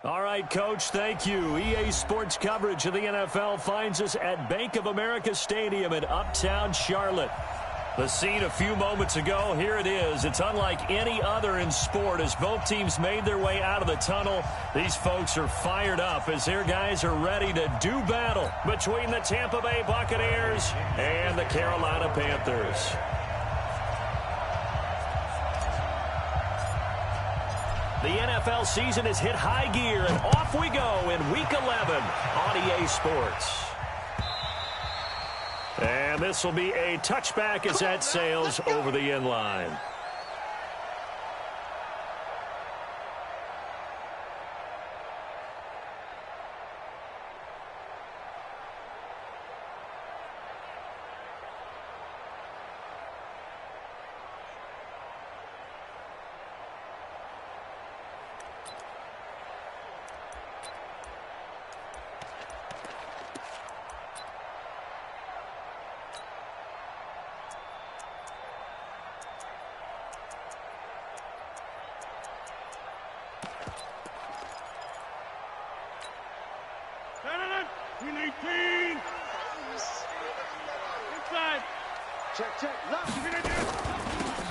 All right, Coach, thank you. EA Sports coverage of the NFL finds us at Bank of America Stadium in Uptown Charlotte. The scene a few moments ago, here it is. It's unlike any other in sport as both teams made their way out of the tunnel. These folks are fired up as their guys are ready to do battle between the Tampa Bay Buccaneers and the Carolina Panthers. The NFL season has hit high gear, and off we go in Week 11 on EA Sports. And this will be a touchback as that sails over the end line.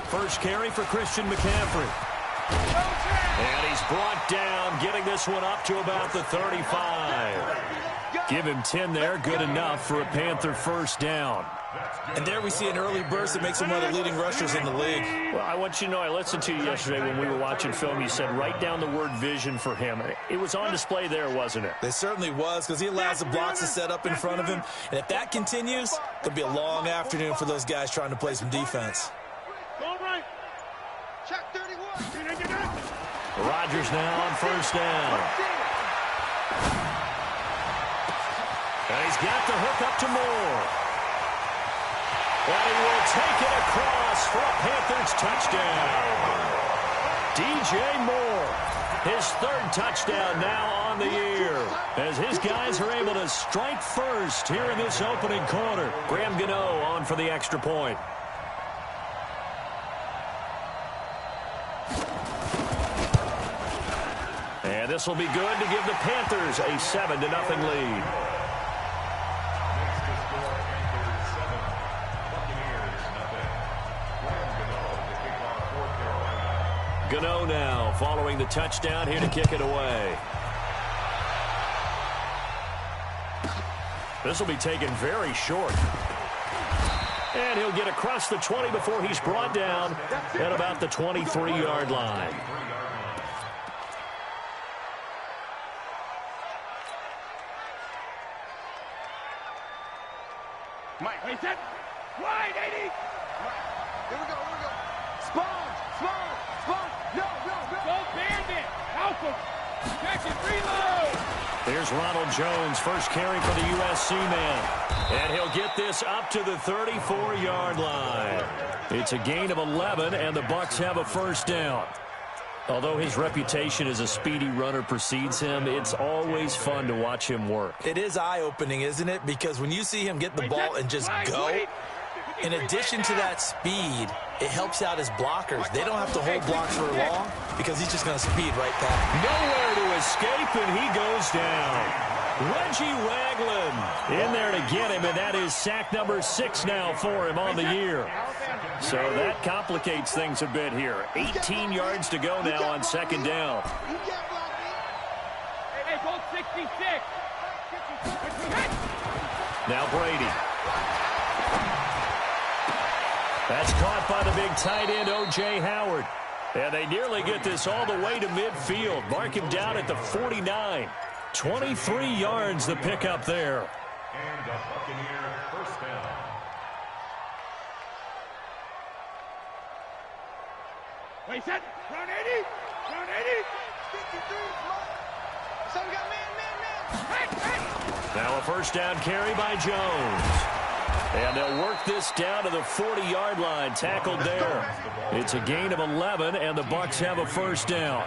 First carry for Christian McCaffrey. And he's brought down, getting this one up to about the 35. Give him 10 there, good enough for a Panther first down. And there we see an early burst that makes him one of the leading rushers in the league. Well, I want you to know, I listened to you yesterday when we were watching film. You said write down the word vision for him. It was on display there, wasn't it? It certainly was, because he allows the blocks to set up in front of him. And if that continues, it'll be a long afternoon for those guys trying to play some defense. Rodgers now on first down. And he's got the hook up to Moore. And he will take it across for a Panthers touchdown. DJ Moore, his third touchdown now on the year, as his guys are able to strike first here in this opening quarter. Graham Gano on for the extra point. And this will be good to give the Panthers a 7-0 lead. Gano now following the touchdown here to kick it away. This will be taken very short. And he'll get across the 20 before he's brought down at about the 23-yard line. Mike, hey, set. Wide, 80. Here we go. Spawn. No. Go Bandit. Help him. Check it, reload. There's Ronald Jones, first carry for the USC man. And he'll get this up to the 34-yard line. It's a gain of 11, and the Bucs have a first down. Although his reputation as a speedy runner precedes him, it's always fun to watch him work. It is eye-opening, isn't it? Because when you see him get the ball and just go, in addition to that speed, it helps out his blockers. They don't have to hold blocks for long because he's just going to speed right past. Nowhere to escape, and he goes down. Reggie Ragland in there to get him, and that is sack number 6 now for him on the year. So that complicates things a bit here. 18 yards to go now on second down. Hey, hold 66. Now Brady. That's caught by the big tight end, O.J. Howard. And they nearly get this all the way to midfield. Mark him down at the 49. 23 yards the pickup there. And a Buccaneer first down. Wait, set. Run 80. Run 80. 53. So we got man. Now a first down carry by Jones. And they'll work this down to the 40-yard line, tackled there. It's a gain of 11, and the Bucs have a first down.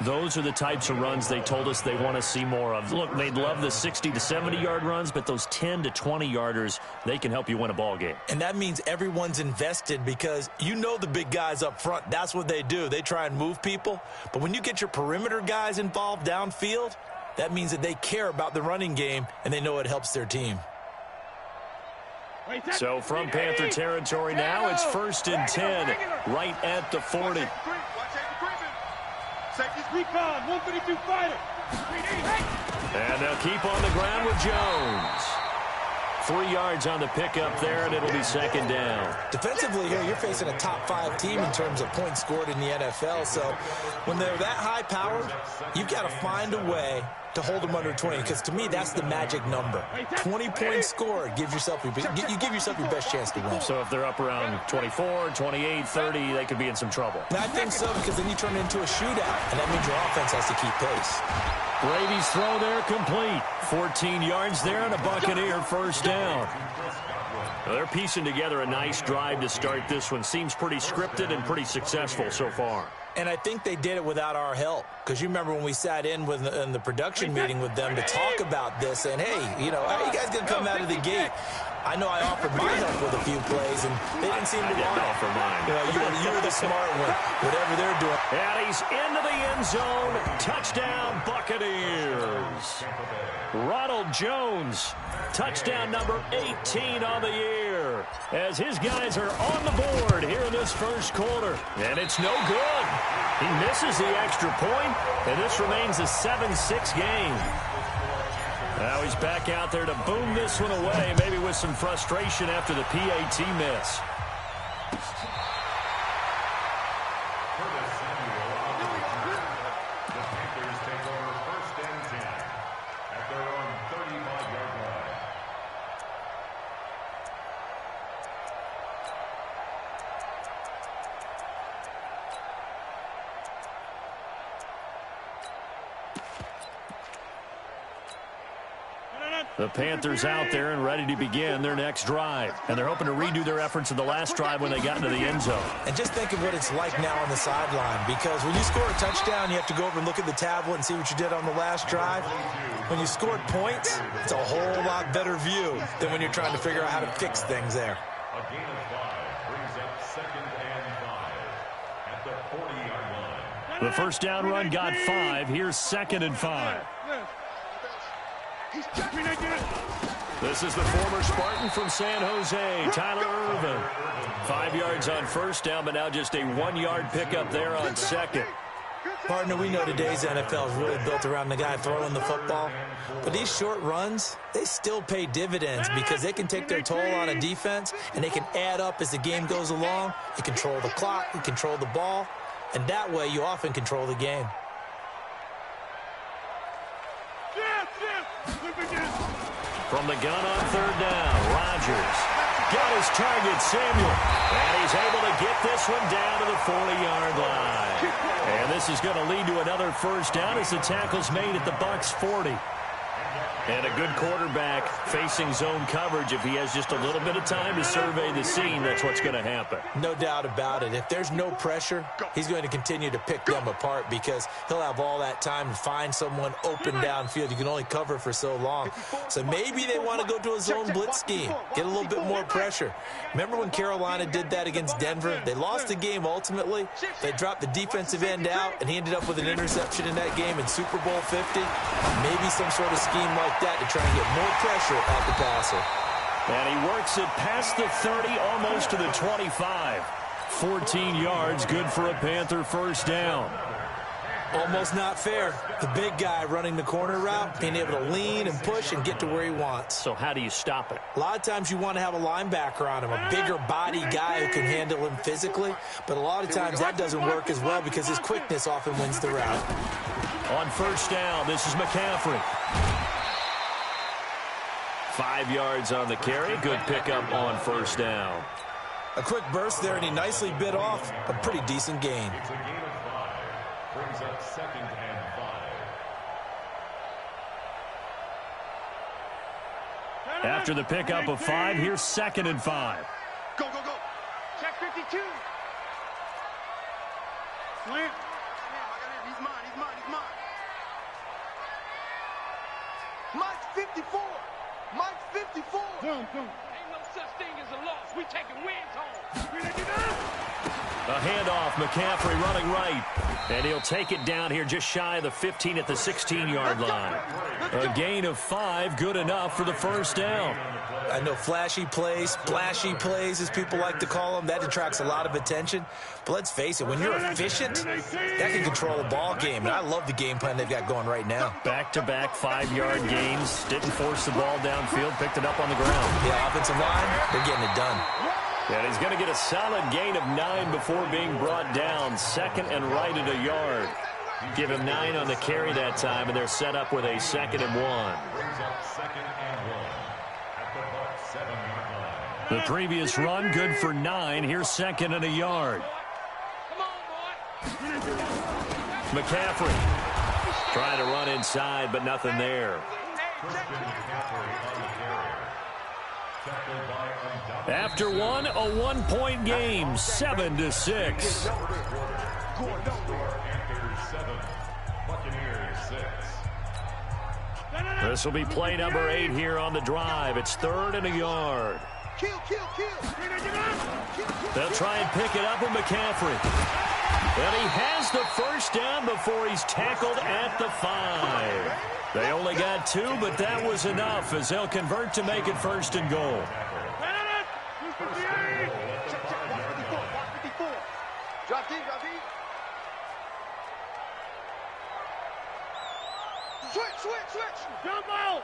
Those are the types of runs they told us they want to see more of. Look, they'd love the 60 to 70-yard runs, but those 10 to 20-yarders, they can help you win a ball game. And that means everyone's invested because you know the big guys up front. That's what they do. They try and move people. But when you get your perimeter guys involved downfield, that means that they care about the running game, and they know it helps their team. So from Panther territory now, it's 1st and 10, right at the 40. Recon, 132 fighter. And they'll keep on the ground with Jones. 3 yards on the pickup there, and it'll be 2nd down. Defensively here, you're facing a top-5 team in terms of points scored in the NFL. So when they're that high-powered, you've got to find a way to hold them under 20, because to me, that's the magic number. 20 points scored gives yourself you give yourself your best chance to win. So if they're up around 24, 28, 30, they could be in some trouble. And I think so, because then you turn it into a shootout, and that means your offense has to keep pace. Brady's throw there complete. 14 yards there and a Buccaneer 1st down. Well, they're piecing together a nice drive to start this one. Seems pretty scripted and pretty successful so far. And I think they did it without our help, because you remember when we sat in the production meeting with them to talk about this, and hey, you know, how are you guys going to come out of the gate? I know I offered my help with a few plays, and they didn't seem to want it. Offer mine. You were the smart one, whatever they're doing. And he's into the end zone. Touchdown, Buccaneers. Ronald Jones, touchdown number 18 on the year, as his guys are on the board here in this 1st quarter. And it's no good. He misses the extra point, and this remains a 7-6 game. Now he's back out there to boom this one away, maybe with some frustration after the PAT miss. The Panthers out there and ready to begin their next drive. And they're hoping to redo their efforts in the last drive when they got into the end zone. And just think of what it's like now on the sideline, because when you score a touchdown, you have to go over and look at the tablet and see what you did on the last drive. When you scored points, it's a whole lot better view than when you're trying to figure out how to fix things there. A gain of 5 brings up 2nd and 5 at the 40-yard line. The 1st down run got 5. Here's 2nd and 5. This is the former Spartan from San Jose, Tyler Irvin. 5 yards on 1st down, but now just a 1-yard pickup there on 2nd. Partner, we know today's NFL is really built around the guy throwing the football. But these short runs, they still pay dividends because they can take their toll on a defense, and they can add up as the game goes along. You control the clock, you control the ball, and that way you often control the game. From the gun on 3rd down, Rodgers got his target, Samuel. And he's able to get this one down to the 40-yard line. And this is going to lead to another 1st down as the tackle's made at the Bucs 40. And a good quarterback facing zone coverage. If he has just a little bit of time to survey the scene, that's what's going to happen. No doubt about it. If there's no pressure, he's going to continue to pick them apart because he'll have all that time to find someone open downfield. You can only cover for so long. So maybe they want to go to a zone blitz scheme, get a little bit more pressure. Remember when Carolina did that against Denver? They lost the game ultimately. They dropped the defensive end out, and he ended up with an interception in that game in Super Bowl 50. Maybe some sort of scheme like that to try and get more pressure at the passer. And he works it past the 30, almost to the 25. 14 yards, good for a Panther 1st down. Almost not fair. The big guy running the corner route, being able to lean and push and get to where he wants. So how do you stop it? A lot of times you want to have a linebacker on him, a bigger body guy who can handle him physically, but a lot of times that doesn't work as well because his quickness often wins the route. On 1st down, this is McCaffrey. 5 yards on the carry. Good pickup on 1st down. A quick burst there, and he nicely bit off a pretty decent gain. It's a gain of 5. Brings up 2nd and 5. After the pickup of 5, here's 2nd and 5. Go, go, go. Check 52. Slant. He's mine, he's mine. mine. Mine's 54. Mine's 54. Ain't no such thing as a loss. We taking wins home. A handoff, McCaffrey running right. And he'll take it down here just shy of the 15 at the 16-yard line. A gain of 5, good enough for the first down. I know flashy plays, splashy plays, as people like to call them, that attracts a lot of attention. But let's face it, when you're efficient, that can control a ball game. And I love the game plan they've got going right now. Back-to-back 5-yard gains. Didn't force the ball downfield, picked it up on the ground. Yeah, offensive line, they're getting it done. And he's going to get a solid gain of 9 before being brought down. Second and right at a yard. Give him 9 on the carry that time, and they're set up with a 2nd and 1. Brings up 2nd and 1 at the Bucs 7-yard line. The previous run, good for 9. Here's 2nd and a yard. McCaffrey trying to run inside, but nothing there. After one, a 1-point game, 7-6. This will be play number 8 here on the drive. It's 3rd and a yard. They'll try and pick it up with McCaffrey. And he has the first down before he's tackled at the 5. They only got 2, but that was enough as they'll convert to make it 1st and goal. Drop deep, drop deep. Switch. Jump out.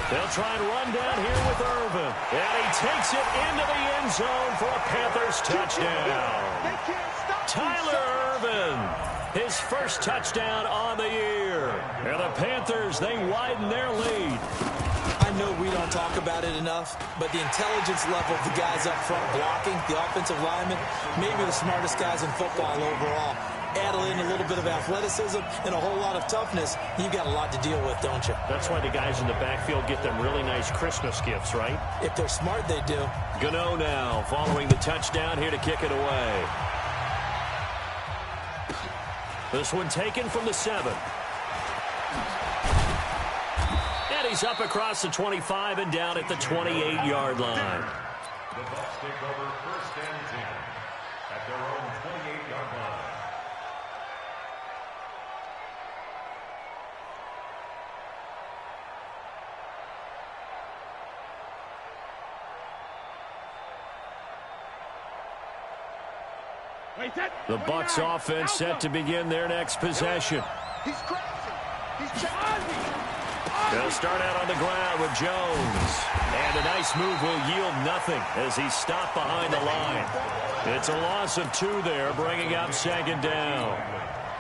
They'll try and run down here with Irvin. And he takes it into the end zone for a Panthers touchdown. Tyler Irvin, his first touchdown on the year. And the Panthers, they widen their lead. I know we don't talk about it enough, but the intelligence level of the guys up front blocking, the offensive linemen, maybe the smartest guys in football overall. Add in a little bit of athleticism and a whole lot of toughness, you've got a lot to deal with, don't you? That's why the guys in the backfield get them really nice Christmas gifts, right? If they're smart, they do. Gano now following the touchdown here to kick it away. This one taken from the 7. And he's up across the 25 and down at the 28-yard line. The Bucs take over 1st and 10 at their own 28-yard line. The Bucs offense set to begin their next possession. He's crazy. He's chasing. They'll start out on the ground with Jones. And a nice move will yield nothing as he's stopped behind the line. It's a loss of 2 there, bringing up 2nd down.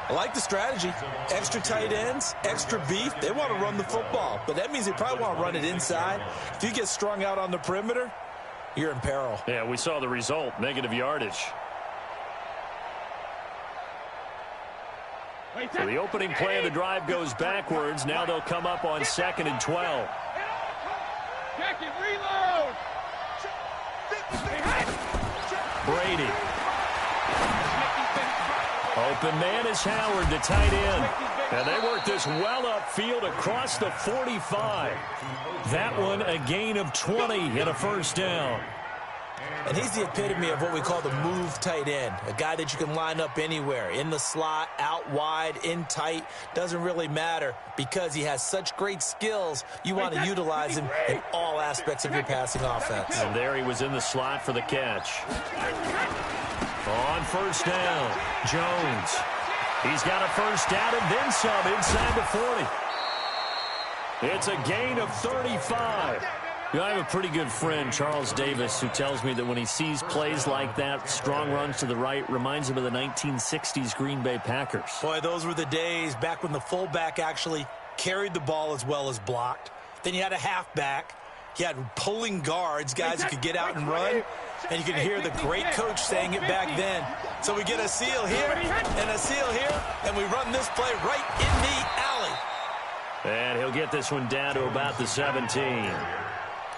I like the strategy. Extra tight ends, extra beef. They want to run the football, but that means they probably want to run it inside. If you get strung out on the perimeter, you're in peril. Yeah, we saw the result, negative yardage. So the opening play of the drive goes backwards. Now they'll come up on 2nd and 12. Check it, reload. Brady. Open man is Howard, the tight end. And they work this well upfield across the 45. That one a gain of 20 and a 1st down. And he's the epitome of what we call the move tight end, a guy that you can line up anywhere, in the slot, out wide, in tight, doesn't really matter because he has such great skills. You want to utilize him in all aspects of your passing offense. And there he was in the slot for the catch. On 1st down, Jones. He's got a 1st down and then some inside the 40. It's a gain of 35. You know, I have a pretty good friend, Charles Davis, who tells me that when he sees plays like that, strong runs to the right, reminds him of the 1960s Green Bay Packers. Boy, those were the days back when the fullback actually carried the ball as well as blocked. Then you had a halfback. You had pulling guards, guys who could get out and run. And you could hear the great coach saying it back then. So we get a seal here and a seal here, and we run this play right in the alley. And he'll get this one down to about the 17.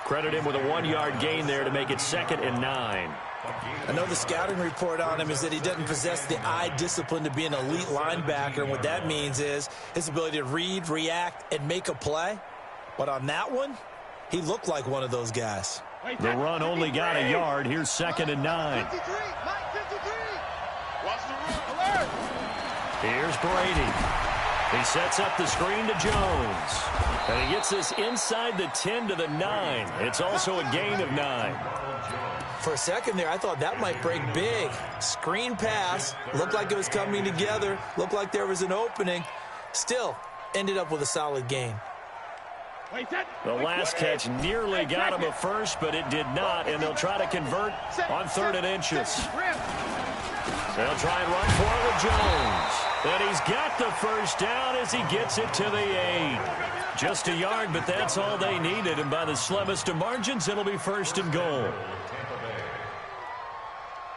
Credit him with a 1-yard gain there to make it 2nd and 9. I know the scouting report on him is that he doesn't possess the eye discipline to be an elite linebacker, and what that means is his ability to read, react, and make a play. But on that one, he looked like one of those guys. The run only got a yard. Here's 2nd and 9. Here's Brady. He sets up the screen to Jones. And he gets this inside the 10 to the 9. It's also a gain of 9. For a second there, I thought that might break big. Screen pass. Looked like it was coming together. Looked like there was an opening. Still, ended up with a solid gain. The last catch nearly got him a first, but it did not, and they'll try to convert on 3rd and inches. They'll try and run for it with Jones. And he's got the first down as he gets it to the 8. Just a yard, but that's all they needed, and by the slimmest of margins, it'll be 1st and goal.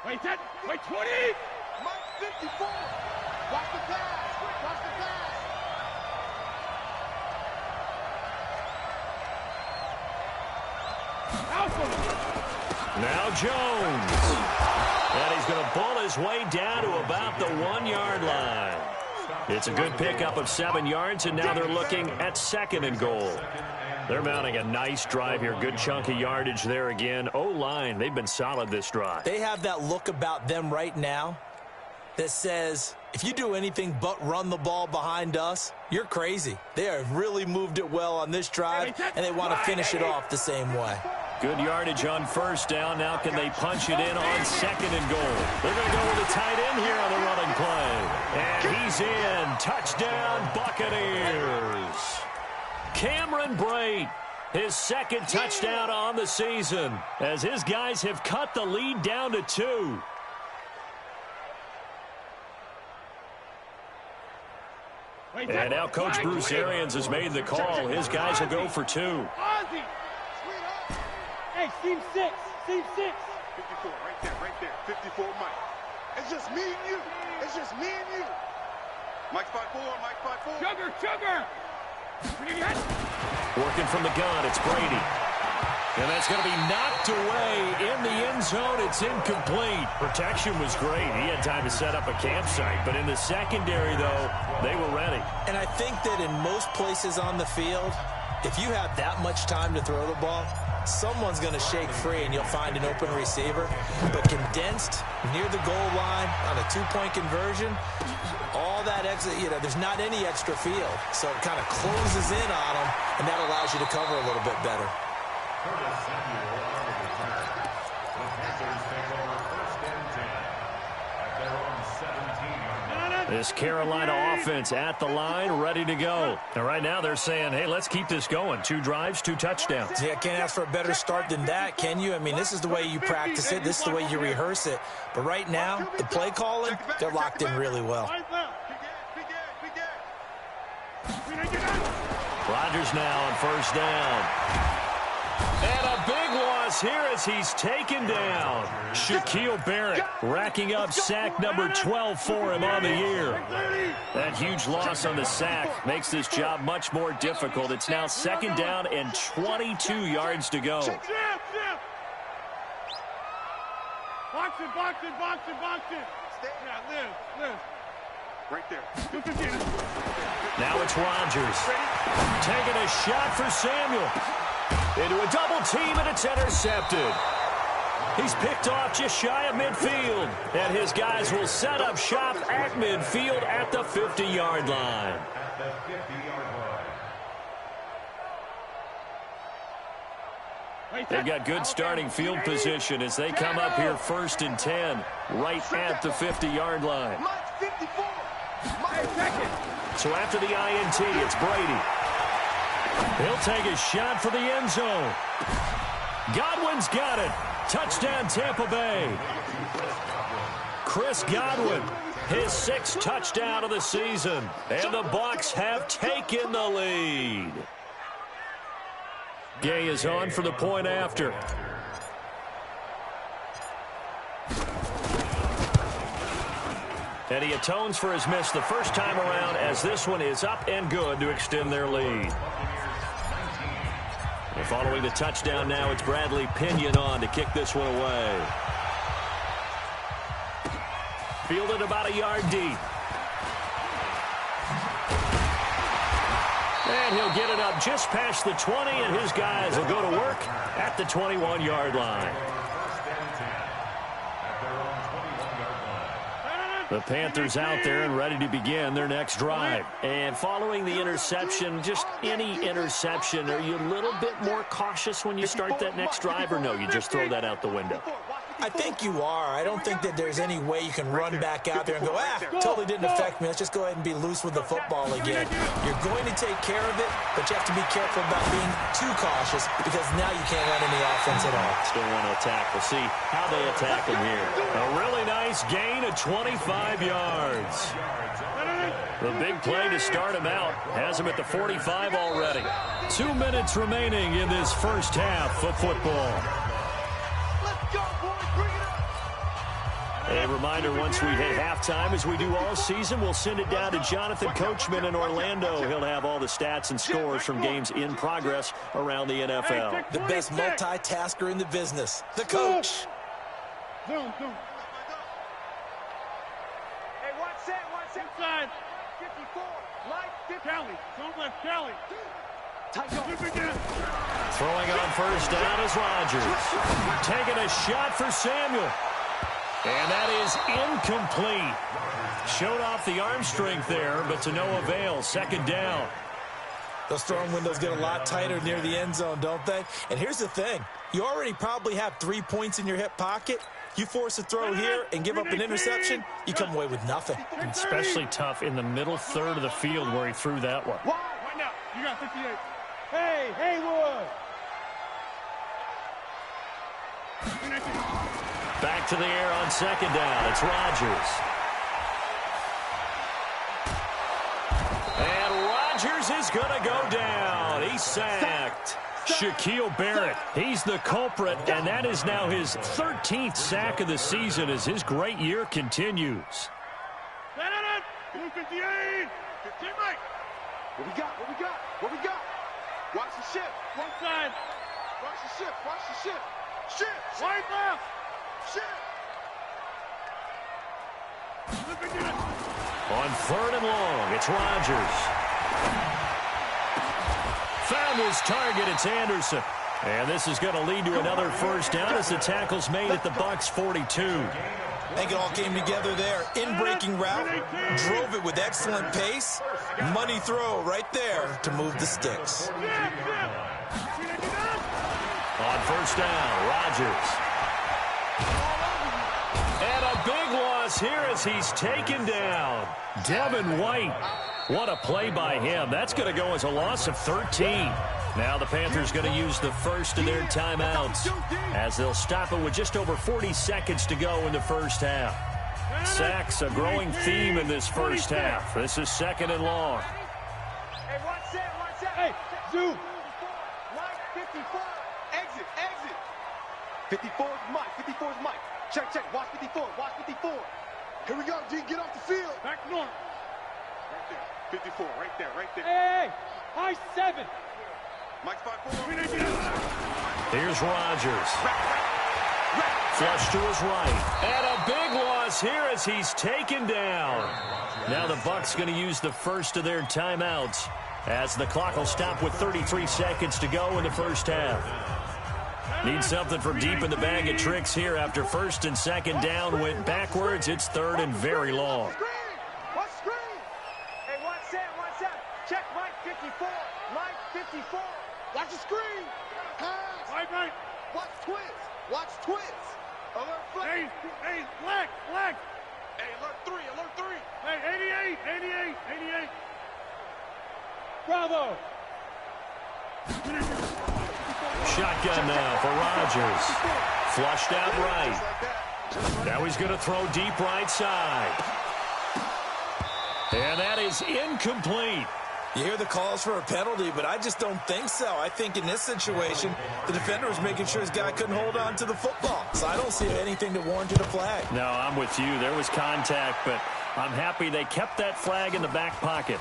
Wait 20! Mike 54! Watch the pass! Watch the pass! Now Jones. And he's going to pull his way down to about the 1-yard line. It's a good pickup of 7 yards, and now they're looking at 2nd and goal. They're mounting a nice drive here. Good chunk of yardage there again. O-line, they've been solid this drive. They have that look about them right now that says, if you do anything but run the ball behind us, you're crazy. They have really moved it well on this drive, and they want to finish it off the same way. Good yardage on 1st down. Now can they punch it in on 2nd and goal? They're going to go with a tight end here on the running play. And he's in. Touchdown, Buccaneers. Cameron Brate, his 2nd touchdown on the season, as his guys have cut the lead down to 2. And now Coach Bruce Arians has made the call. His guys will go for 2. Hey, team 6. 54, right there. 54, Mike. It's just me and you. Mike 5-4. Sugar. Working from the gun, it's Brady. And that's going to be knocked away in the end zone. It's incomplete. Protection was great. He had time to set up a campsite. But in the secondary, though, they were ready. And I think that in most places on the field, if you have that much time to throw the ball, someone's going to shake free and you'll find an open receiver. But condensed near the goal line on a 2-point conversion, all that extra, there's not any extra field. So it kind of closes in on them, and that allows you to cover a little bit better. This Carolina offense at the line, ready to go. And right now they're saying, hey, let's keep this going. 2 drives, 2 touchdowns. Yeah, can't ask for a better start than that, can you? I mean, this is the way you practice it. This is the way you rehearse it. But right now, the play calling, they're locked in really well. Rodgers now on 1st down. And a big loss here as he's taken down. Shaquille Barrett racking up sack number 12 for him on the year. That huge loss on the sack makes this job much more difficult. It's now 2nd down and 22 yards to go. Boxing. Yeah, live. Right there. Now it's Rodgers. Taking a shot for Samuel. Into a double team, and it's intercepted. He's picked off just shy of midfield. And his guys will set up shop at midfield at the 50-yard line. They've got good starting field position as they come up here 1st and 10, right at the 50-yard line. So after the INT, it's Brady. He'll take a shot for the end zone. Godwin's got it. Touchdown, Tampa Bay. Chris Godwin, his 6th touchdown of the season. And the Bucs have taken the lead. Gay is on for the point after. And he atones for his miss the first time around as this one is up and good to extend their lead. And following the touchdown now, it's Bradley Pinion on to kick this one away. fielded about a yard deep. And he'll get it up just past the 20, and his guys will go to work at the 21-yard line. The Panthers out there and ready to begin their next drive. And following the interception, just any interception, are you a little bit more cautious when you start that next drive, or no, you just throw that out the window? I think you are. I don't think that there's any way you can run back out there and go, totally didn't affect me. Let's just go ahead and be loose with the football again. You're going to take care of it, but you have to be careful about being too cautious because now you can't run any offense at all. Still want to attack. We'll see how they attack him here. A really nice gain of 25 yards. The big play to start him out has him at the 45 already. 2 minutes remaining in this first half of football. A reminder, once we hit halftime, as we do all season, we'll send it down to Jonathan Coachman in Orlando. He'll have all the stats and scores from games in progress around the NFL. The best multitasker in the business, the coach. Zoom. Hey, one set. Inside. 54. Light 50. Kelly. Zoom left, Kelly. Throwing on first down is Rodgers. Taking a shot for Samuel. And that is incomplete. Showed off the arm strength there, but to no avail. Second down. Those throwing windows get a lot tighter near the end zone, don't they? And here's the thing. You already probably have 3 points in your hip pocket. You force a throw here and give up an interception, you come away with nothing. Especially tough in the middle third of the field where he threw that one. Right now. You got 58. Hey, Haywood. Back to the air on second down. It's Rodgers. And Rodgers is going to go down. He's sacked. Shaquille Barrett, he's the culprit, and that is now his 13th sack of the season as his great year continues. 58. What we got? Watch the shift. One side. Watch the shift. Shift. Right left. Shift. On third and long, it's Rodgers. Found his target, it's Anderson. And this is going to lead to another first down as the tackle's made at the Bucs 42. I think it all came together there. In-breaking route, drove it with excellent pace. Money throw right there to move the sticks. On first down, Rodgers. And a big loss here as he's taken down. Devin White. What a play by him. That's going to go as a loss of 13. Now the Panthers going to use the first of their timeouts as they'll stop it with just over 40 seconds to go in the first half. Sacks, a growing theme in this first half. This is second and long. Hey, one set. Hey, zoom. Mike, 54. Exit. 54 is Mike. Check. Watch 54. Here we go, G. Get off the field. Back north. Right there. 54. Right there. Hey. High 7. Mike's 5-4. Here's Rodgers. Flush to his right. And a big loss here as he's taken down. Now the Bucs going to use the first of their timeouts as the clock will stop with 33 seconds to go in the first half. Need something from deep in the bag of tricks here after first and second down went backwards. It's third and very long. Watch screen. Hey, one set. Check Mike 54. Mike 54. Watch the screen. Pass. Right. Watch twist. Alert flag. Hey, flag. Hey, alert 3. Hey, 88. Bravo. Shotgun now for Rodgers. Flushed out right. Now he's going to throw deep right side. And that is incomplete. You hear the calls for a penalty, but I just don't think so. I think in this situation, the defender was making sure his guy couldn't hold on to the football. So I don't see anything to warrant a flag. No, I'm with you. There was contact, but I'm happy they kept that flag in the back pocket.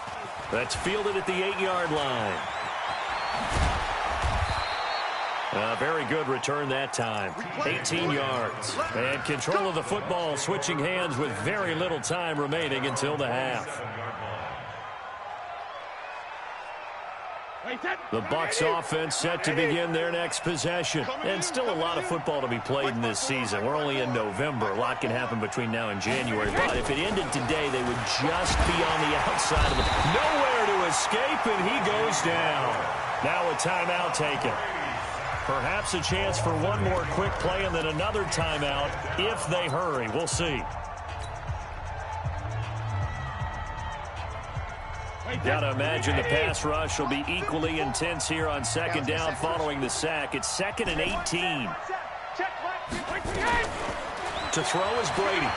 That's fielded at the 8-yard line. Very good return that time. 18 yards. And control of the football, switching hands with very little time remaining until the half. The Bucs offense set to begin their next possession. And still a lot of football to be played in this season. We're only in November. A lot can happen between now and January. But if it ended today, they would just be on the outside of it. Nowhere to escape, and he goes down. Now a timeout taken. Perhaps a chance for one more quick play and then another timeout if they hurry. We'll see. Got to imagine the pass rush will be equally intense here on second down following the sack. It's 2nd and 18. To throw is Brady.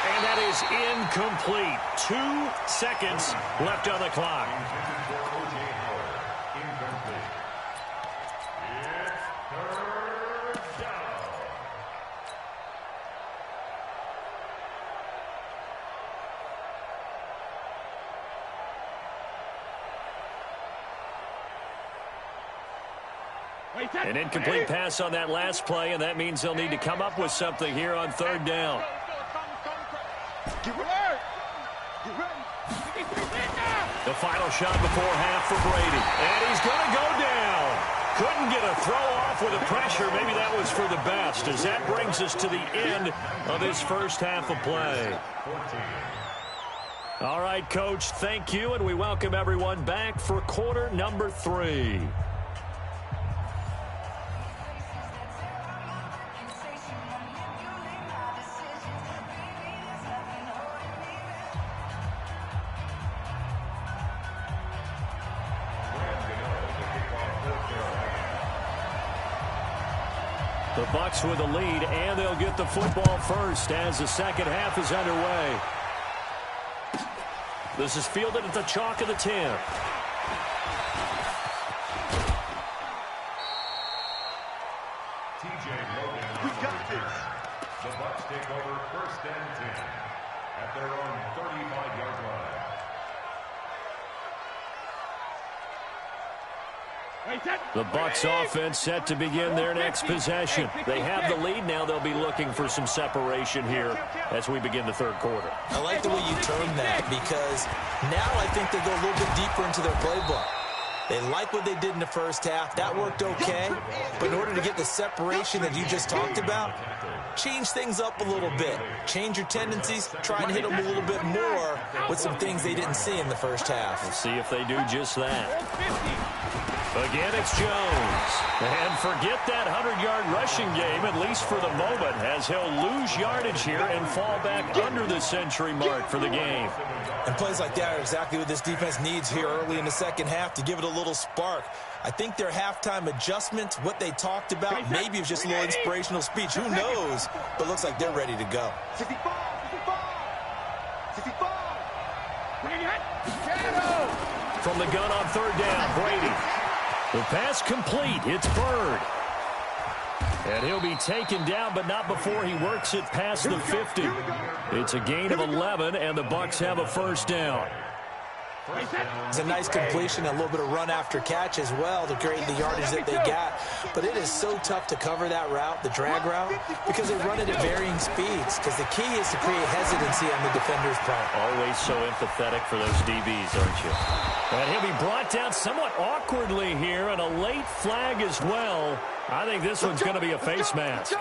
And that is incomplete. 2 seconds left on the clock. An incomplete pass on that last play, and that means they'll need to come up with something here on 3rd down. The final shot before half for Brady. And he's going to go down. Couldn't get a throw off with the pressure. Maybe that was for the best, as that brings us to the end of this first half of play. All right, Coach, thank you, and we welcome everyone back for quarter number 3. The Bucs with a lead, and they'll get the football first as the second half is underway. This is fielded at the chalk of the 10. We got this. The Bucs take over 1st and 10 at their own 35-yard line. The Bucs offense set to begin their next possession. They have the lead. Now they'll be looking for some separation here as we begin the 3rd quarter. I like the way you term that, because now I think they go a little bit deeper into their playbook. They like what they did in the first half. That worked okay. But in order to get the separation that you just talked about, change things up a little bit. Change your tendencies. Try and hit them a little bit more with some things they didn't see in the first half. We'll see if they do just that. Again, it's Jones. And forget that 100-yard rushing game, at least for the moment, as he'll lose yardage here and fall back under the century mark for the game. And plays like that are exactly what this defense needs here early in the second half to give it a little spark. I think their halftime adjustment, what they talked about, maybe it was just a little inspirational speech. Who knows? But looks like they're ready to go. 65. From the gun on 3rd down, Brady. The pass complete. It's Bird. And he'll be taken down, but not before he works it past the 50. It's a gain of 11, and the Bucs have a 1st down. It's a nice completion, a little bit of run after catch as well to create the yardage that they got. But it is so tough to cover that route, the drag route, because they run it at varying speeds. Because the key is to create hesitancy on the defender's part. Always so empathetic for those DBs, aren't you? And he'll be brought down somewhat awkwardly here, and a late flag as well. I think this one's going to be a face mask.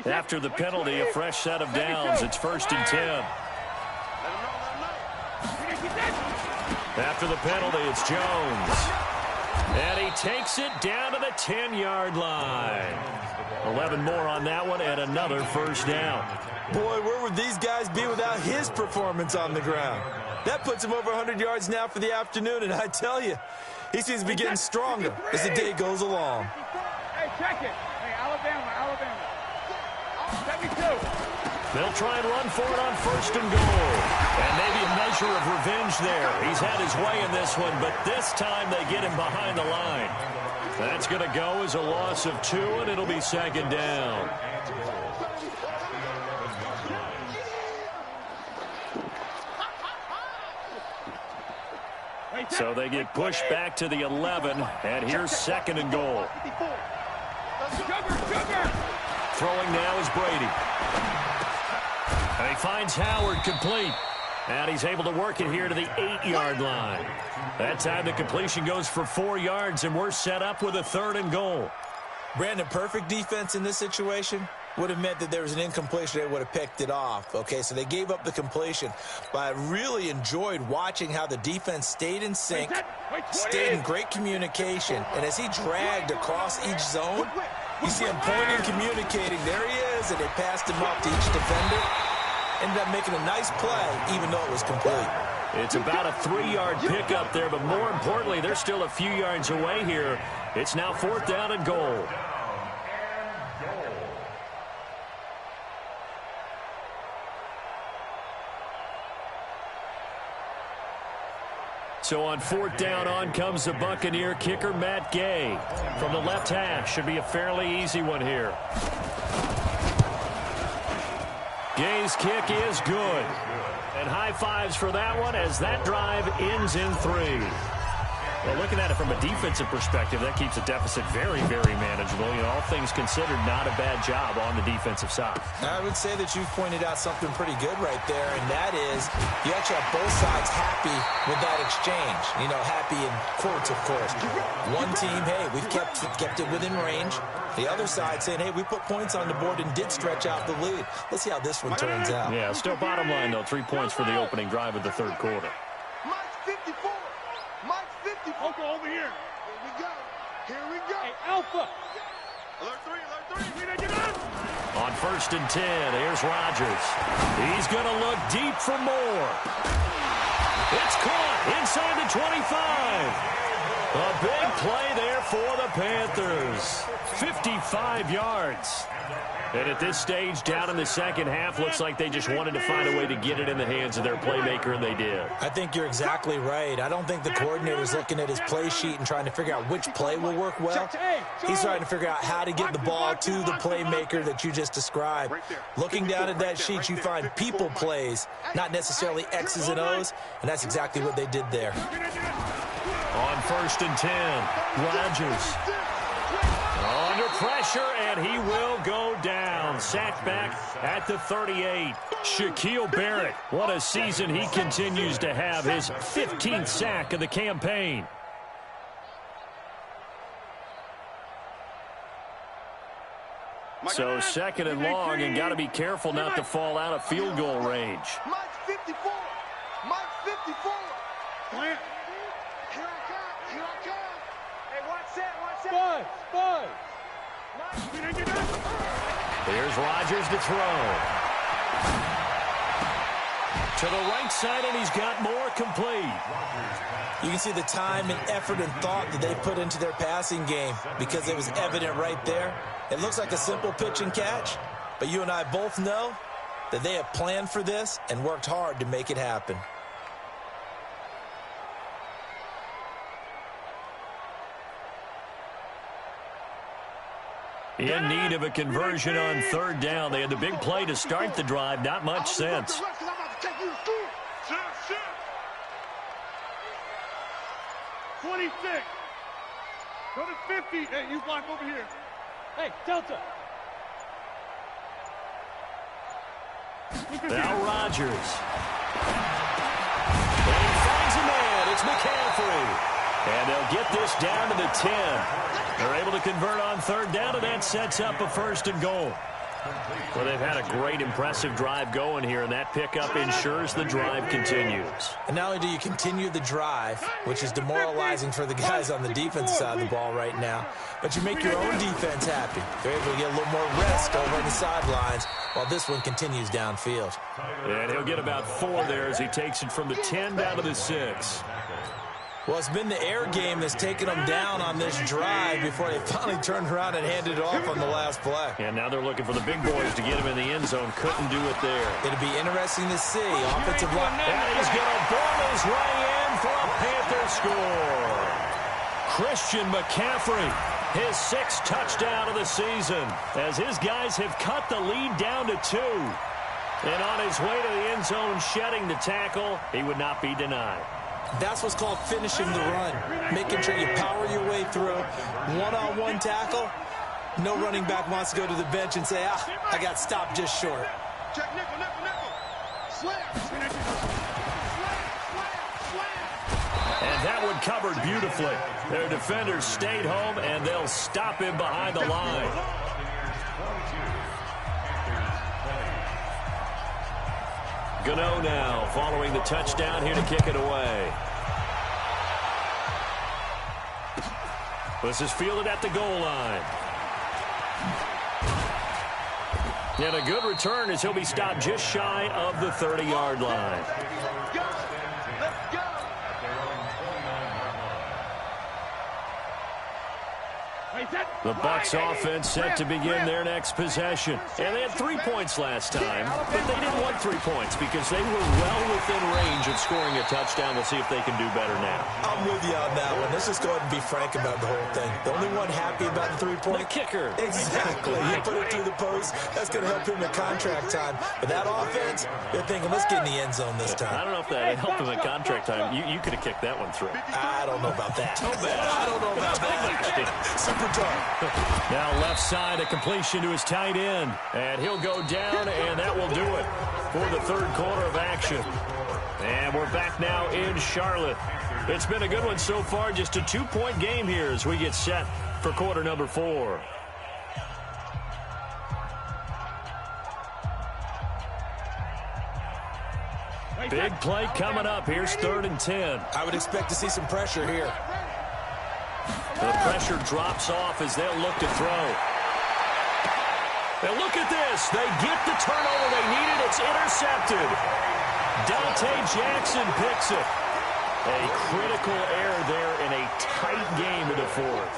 After the penalty, a fresh set of downs. It's 1st and 10. After the penalty, it's Jones. And he takes it down to the 10-yard line. 11 more on that one, and another 1st down. Boy, where would these guys be without his performance on the ground? That puts him over 100 yards now for the afternoon, and I tell you, he seems to be getting stronger as the day goes along. Hey, check it. Hey, Alabama. They'll try and run for it on 1st and goal. And maybe a measure of revenge there. He's had his way in this one, but this time they get him behind the line. That's going to go as a loss of 2, and it'll be 2nd down. So they get pushed back to the 11, and here's 2nd and goal. Throwing now is Brady. And he finds Howard complete. And he's able to work it here to the 8-yard line. That time the completion goes for 4 yards, and we're set up with a 3rd and goal. Brandon, perfect defense in this situation would have meant that there was an incompletion. They would have picked it off. Okay, so they gave up the completion. But I really enjoyed watching how the defense stayed in sync, stayed in great communication. And as he dragged across each zone, you see him pointing, communicating. There he is, and they passed him up to each defender. Ended up making a nice play, even though it was complete. It's about a 3-yard pickup there, but more importantly, they're still a few yards away here. It's now 4th down and goal. So on 4th down, on comes the Buccaneer kicker, Matt Gay. From the left hash, should be a fairly easy one here. Gay's kick is good. And high fives for that one as that drive ends in 3. Well, looking at it from a defensive perspective, that keeps the deficit very, very manageable. You know, all things considered, not a bad job on the defensive side. I would say that you've pointed out something pretty good right there, and that is you actually have both sides happy with that exchange. You know, happy in quotes, of course. One team, hey, we've kept it within range. The other side saying, hey, we put points on the board and did stretch out the lead. Let's see how this one turns out. Yeah, still bottom line, though, 3 points for the opening drive of the 3rd quarter. Mike's 54. Mike's 54. Okay, over here. Here we go. Here we go. Hey, Alpha. Alert 3, alert 3. On 1st and 10, here's Rodgers. He's going to look deep for more. It's caught inside the 25. A big play there for the Panthers. 55 yards. And at this stage, down in the 2nd half, looks like they just wanted to find a way to get it in the hands of their playmaker, and they did. I think you're exactly right. I don't think the coordinator's looking at his play sheet and trying to figure out which play will work well. He's trying to figure out how to get the ball to the playmaker that you just described. Looking down at that sheet, you find people plays, not necessarily X's and O's, and that's exactly what they did there. On 1st and 10, Rodgers. Under pressure, and he will go down. Sacked back at the 38. Shaquille Barrett, what a season he continues to have. His 15th sack of the campaign. So 2nd and long, and got to be careful not to fall out of field goal range. Mike's 54. Mike's 54. Plant. Here I come. Here I come. Hey, watch that. Watch Spud. that. Spud. Here's Rodgers to throw. To the right side, and he's got more complete. You can see the time and effort and thought that they put into their passing game because it was evident right there. It looks like a simple pitch and catch, but you and I both know that they have planned for this and worked hard to make it happen. In need of a conversion on 3rd down. They had the big play to start the drive. Not much sense. 26. Go to 50. Hey, you block over here. Hey, Delta. Now Rodgers. And he finds a man. It's McCaffrey. And they'll get this down to the 10. They're able to convert on 3rd down, and that sets up a 1st and goal. Well, they've had a great, impressive drive going here, and that pickup ensures the drive continues. And not only do you continue the drive, which is demoralizing for the guys on the defense side of the ball right now, but you make your own defense happy. They're able to get a little more rest over on the sidelines while this one continues downfield. And he'll get about 4 there as he takes it from the 10 down to the 6. Well, it's been the air game that's taken them down on this drive before they finally turned around and handed it off on the last play. And now they're looking for the big boys to get him in the end zone. Couldn't do it there. It'll be interesting to see. Offensive line. And he's going to ball his way in for a Panther score. Christian McCaffrey, his 6th touchdown of the season, as his guys have cut the lead down to 2. And on his way to the end zone, shedding the tackle, he would not be denied. That's what's called finishing the run, making sure you power your way through. One-on-one tackle. No running back wants to go to the bench and say, I got stopped just short. Check nickel, nickel, nickel. Slam. And that one covered beautifully. Their defenders stayed home, and they'll stop him behind the line. Gano now following the touchdown here to kick it away. This is fielded at the goal line. And a good return as he'll be stopped just shy of the 30-yard line. The Bucs offense set to begin their next possession. And they had 3 points last time, but they didn't want 3 points because they were well within range of scoring a touchdown. We'll see if they can do better now. I'm with you on that one. Let's just go ahead and be frank about the whole thing. The only one happy about the 3-point? The kicker. Exactly. He put it through the post. That's going to help him at contract time. But that offense, they're thinking, let's get in the end zone this time. I don't know if that helped him at contract time. You could have kicked that one through. I don't know about that. So bad. I don't know about that. Super tough. Now left side, a completion to his tight end. And he'll go down, and that will do it for the third quarter of action. And we're back now in Charlotte. It's been a good one so far. Just a 2-point game here as we get set for quarter number 4. Big play coming up. Here's 3rd and 10. I would expect to see some pressure here. The pressure drops off as they'll look to throw. And look at this. They get the turnover they needed. It's intercepted. Dante Jackson picks it. A critical error there in a tight game in the 4th.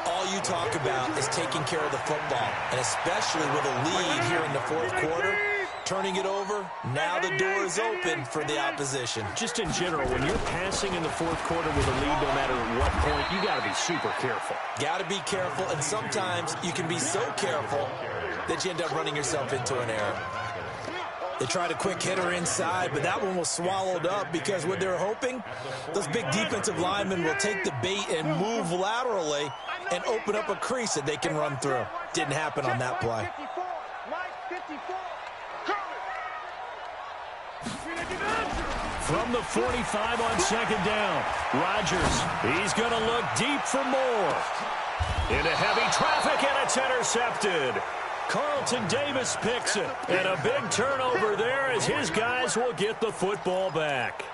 All you talk about is taking care of the football, and especially with a lead here in the 4th quarter. Turning it over, now the door is open for the opposition. Just in general, when you're passing in the 4th quarter with a lead, no matter what point, you got to be super careful. Got to be careful, and sometimes you can be so careful that you end up running yourself into an error. They tried a quick hitter inside, but that one was swallowed up because what they're hoping, those big defensive linemen will take the bait and move laterally and open up a crease that they can run through. Didn't happen on that play. From the 45 on 2nd down, Rodgers, he's going to look deep for more. Into heavy traffic, and it's intercepted. Carlton Davis picks it, and a big turnover there as his guys will get the football back.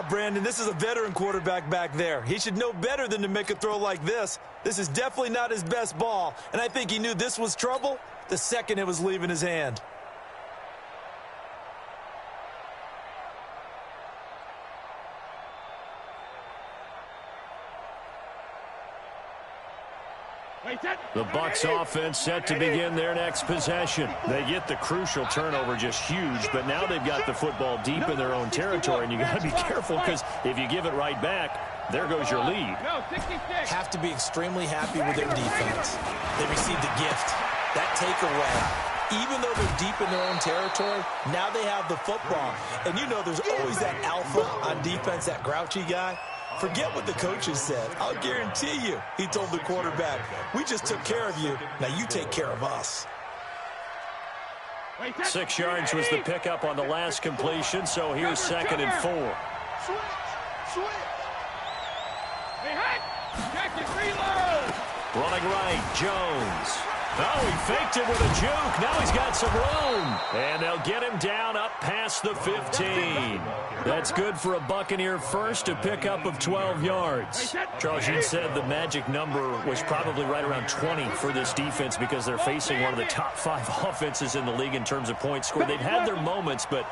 Brandon, this is a veteran quarterback back there. He should know better than to make a throw like this. This is definitely not his best ball, and I think he knew this was trouble the second it was leaving his hand. The Bucs offense set to begin their next possession. They get the crucial turnover, just huge, but now they've got the football deep in their own territory, and you got to be careful because if you give it right back, there goes your lead. Have to be extremely happy with their defense. They received a gift. That takeaway, even though they're deep in their own territory, now they have the football. And you know there's always that alpha on defense, that grouchy guy. Forget what the coaches said. I'll guarantee you, he told the quarterback, we just took care of you. Now you take care of us. 6 yards was the pickup on the last completion, so here's 2nd and 4. Running right, Jones. Oh, he faked it with a juke. Now he's got some room. And they'll get him down up past the 15. That's good for a Buccaneer first, a pickup of 12 yards. Charles, you said the magic number was probably right around 20 for this defense because they're facing one of the top 5 offenses in the league in terms of points scored. They've had their moments, but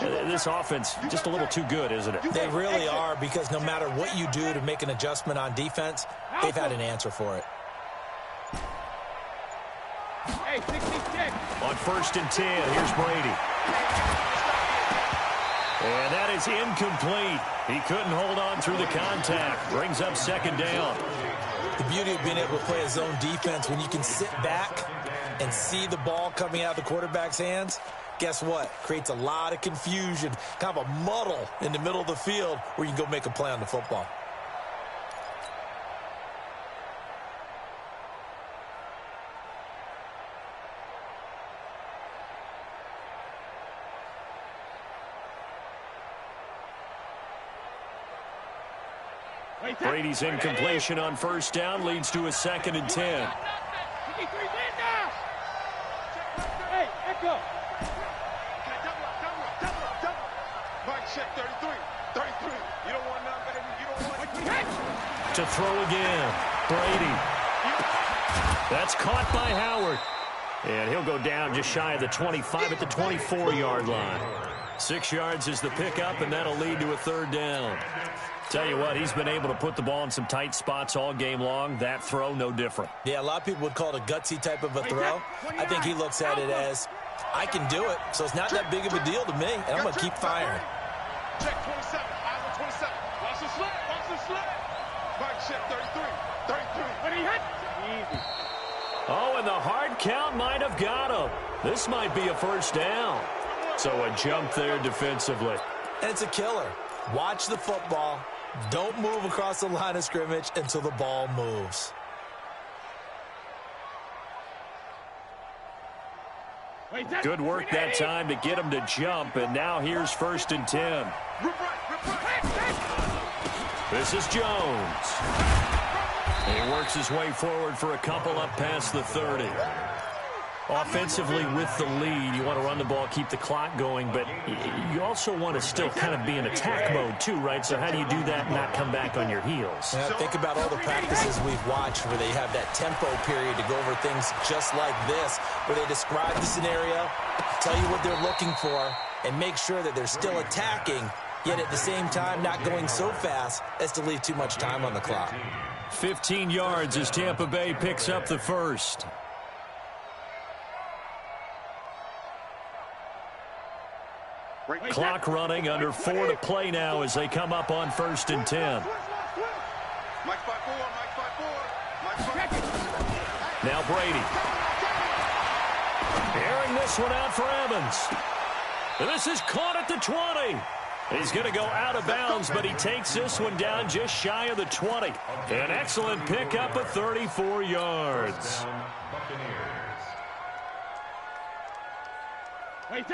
this offense just a little too good, isn't it? They really are, because no matter what you do to make an adjustment on defense, they've had an answer for it. On 1st and 10, here's Brady. And that is incomplete. He couldn't hold on through the contact. Brings up 2nd down. The beauty of being able to play a zone defense when you can sit back and see the ball coming out of the quarterback's hands, guess what? Creates a lot of confusion, kind of a muddle in the middle of the field where you can go make a play on the football. Brady's incompletion on first down leads to a 2nd and 10. Hey, Echo. Mike, check 33. 33. You don't want none better than you don't want. To throw again. Brady. That's caught by Howard. And he'll go down just shy of the 25 at the 24-yard line. 6 yards is the pickup, and that'll lead to a 3rd down. Tell you what, he's been able to put the ball in some tight spots all game long. That throw, no different. Yeah, a lot of people would call it a gutsy type of a throw. I think he looks at it as, I can do it, so it's not that big of a deal to me, and I'm going to keep firing. Check 27. Iowa 27. Watch the slip. Watch the slip. Mike, check 33. 33. When he hit. Easy. Oh, and the hard count might have got him. This might be a 1st down. So a jump there defensively. And it's a killer. Watch the football. Don't move across the line of scrimmage until the ball moves. Good work that time to get him to jump, and now here's 1st and 10. This is Jones. He works his way forward for a couple up past the 30. Offensively with the lead, you want to run the ball, keep the clock going, but you also want to still kind of be in attack mode too, right? So how do you do that and not come back on your heels? Yeah, think about all the practices we've watched where they have that tempo period to go over things just like this, where they describe the scenario, tell you what they're looking for, and make sure that they're still attacking, yet at the same time not going so fast as to leave too much time on the clock. 15 yards as Tampa Bay picks up the 1st. Clock running, under 4 to play now as they come up on 1st and 10. Mike 5-4. Mike 5-4. Now Brady. Airing this one out for Evans. This is caught at the 20. He's going to go out of bounds, but he takes this one down just shy of the 20. An excellent pickup of 34 yards.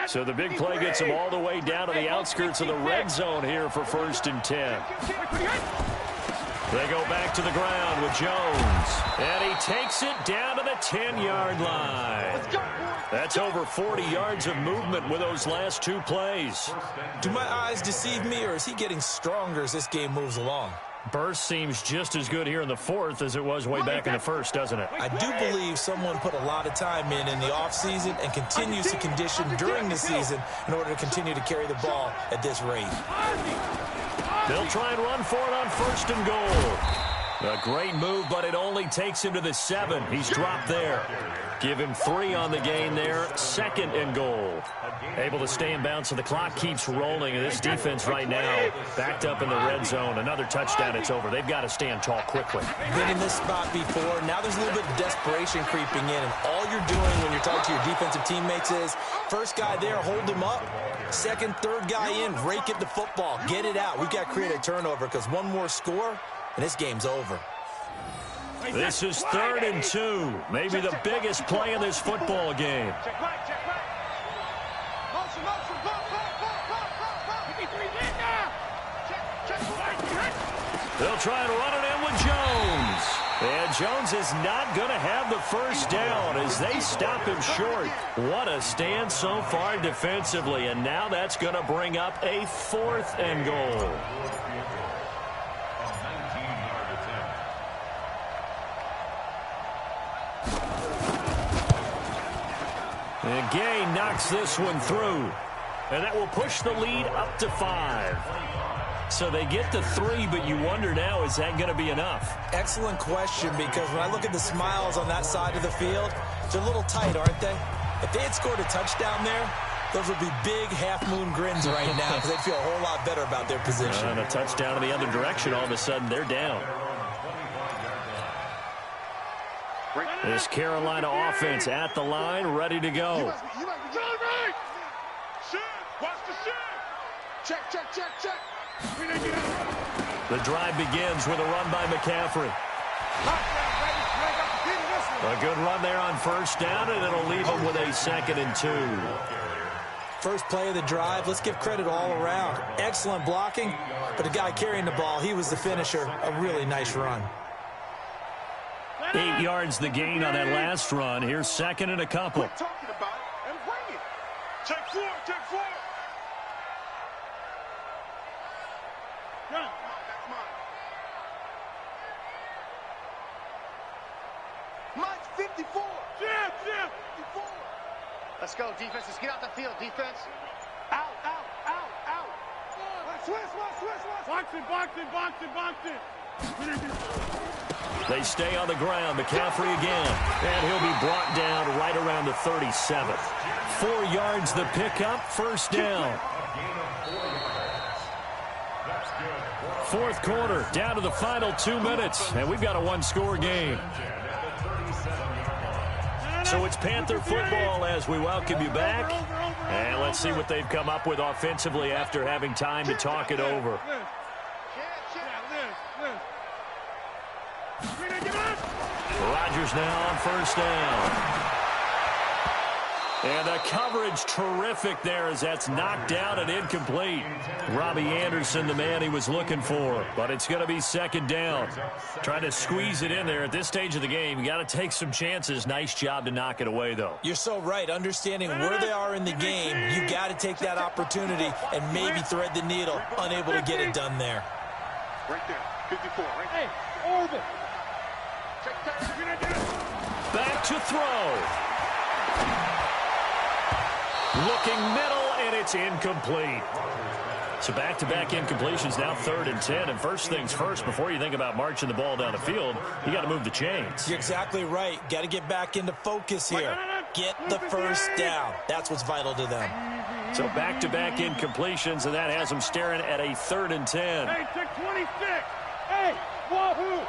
So the big play gets him all the way down to the outskirts of the red zone here for 1st and 10. They go back to the ground with Jones. And he takes it down to the 10-yard line. That's over 40 yards of movement with those last 2 plays. Do my eyes deceive me, or is he getting stronger as this game moves along? Burst seems just as good here in the 4th as it was way back in the 1st, doesn't it? I do believe someone put a lot of time in the offseason and continues to condition during the season in order to continue to carry the ball at this rate. They'll try and run for it on 1st and goal. A great move, but it only takes him to the 7. He's dropped there. Give him 3 on the gain there. 2nd and goal. Able to stay in bounds, so the clock keeps rolling. And this defense right now backed up in the red zone. Another touchdown, it's over. They've got to stand tall quickly. Been in this spot before. Now there's a little bit of desperation creeping in. And all you're doing when you're talking to your defensive teammates is, first guy there, hold him up. 2nd, 3rd guy in, rake at the football. Get it out. We've got to create a turnover because one more score, and this game's over. This is 3rd and 2. Maybe the biggest play in this football game. They'll try and run it in with Jones. And Jones is not going to have the 1st down as they stop him short. What a stand so far defensively. And now that's going to bring up a 4th and goal. And Gay knocks this one through. And that will push the lead up to 5. So they get to 3, but you wonder now, is that going to be enough? Excellent question, because when I look at the smiles on that side of the field, they're a little tight, aren't they? If they had scored a touchdown there, those would be big half-moon grins right now because they'd feel a whole lot better about their position. And a touchdown in the other direction, all of a sudden they're down. This Carolina offense at the line, ready to go. Watch the shit. Check, check, check, check. The drive begins with a run by McCaffrey. A good run there on first down, and it'll leave him with a 2nd and 2. First play of the drive, let's give credit all around. Excellent blocking, but the guy carrying the ball, he was the finisher. A really nice run. 8 yards the gain on that last run. Here's 2nd and a couple. Quit talking about it and bring it. Take 4, take 4. Run. That's mine. Mine's 54. Jim, Jim. 54. Let's go, defense. Let's get out the field, defense. Out, out, out, out. Switch. Box it, box it, box it, box it. They stay on the ground. McCaffrey again. And he'll be brought down right around the 37th. 4 yards the pickup. First down. Fourth quarter. Down to the final 2 minutes. And we've got a one-score game. So it's Panther football as we welcome you back. And let's see what they've come up with offensively after having time to talk it over. Rodgers now on first down. And the coverage terrific there as that's knocked down and incomplete. Robbie Anderson, the man he was looking for. But it's going to be 2nd down. Trying to squeeze it in there at this stage of the game. You got to take some chances. Nice job to knock it away, though. You're so right. Understanding where they are in the game, you got to take that opportunity and maybe thread the needle. Unable to get it done there. Right there. 54. Right there. Hey, over. Back to throw. Looking middle, and it's incomplete. So back-to-back incompletions, now 3rd and 10. And first things first, before you think about marching the ball down the field, you got to move the chains. You're exactly right. Got to get back into focus here. Get the first down. That's what's vital to them. So back-to-back incompletions, and that has them staring at a 3rd and 10. Hey, check 26. Hey, wahoo.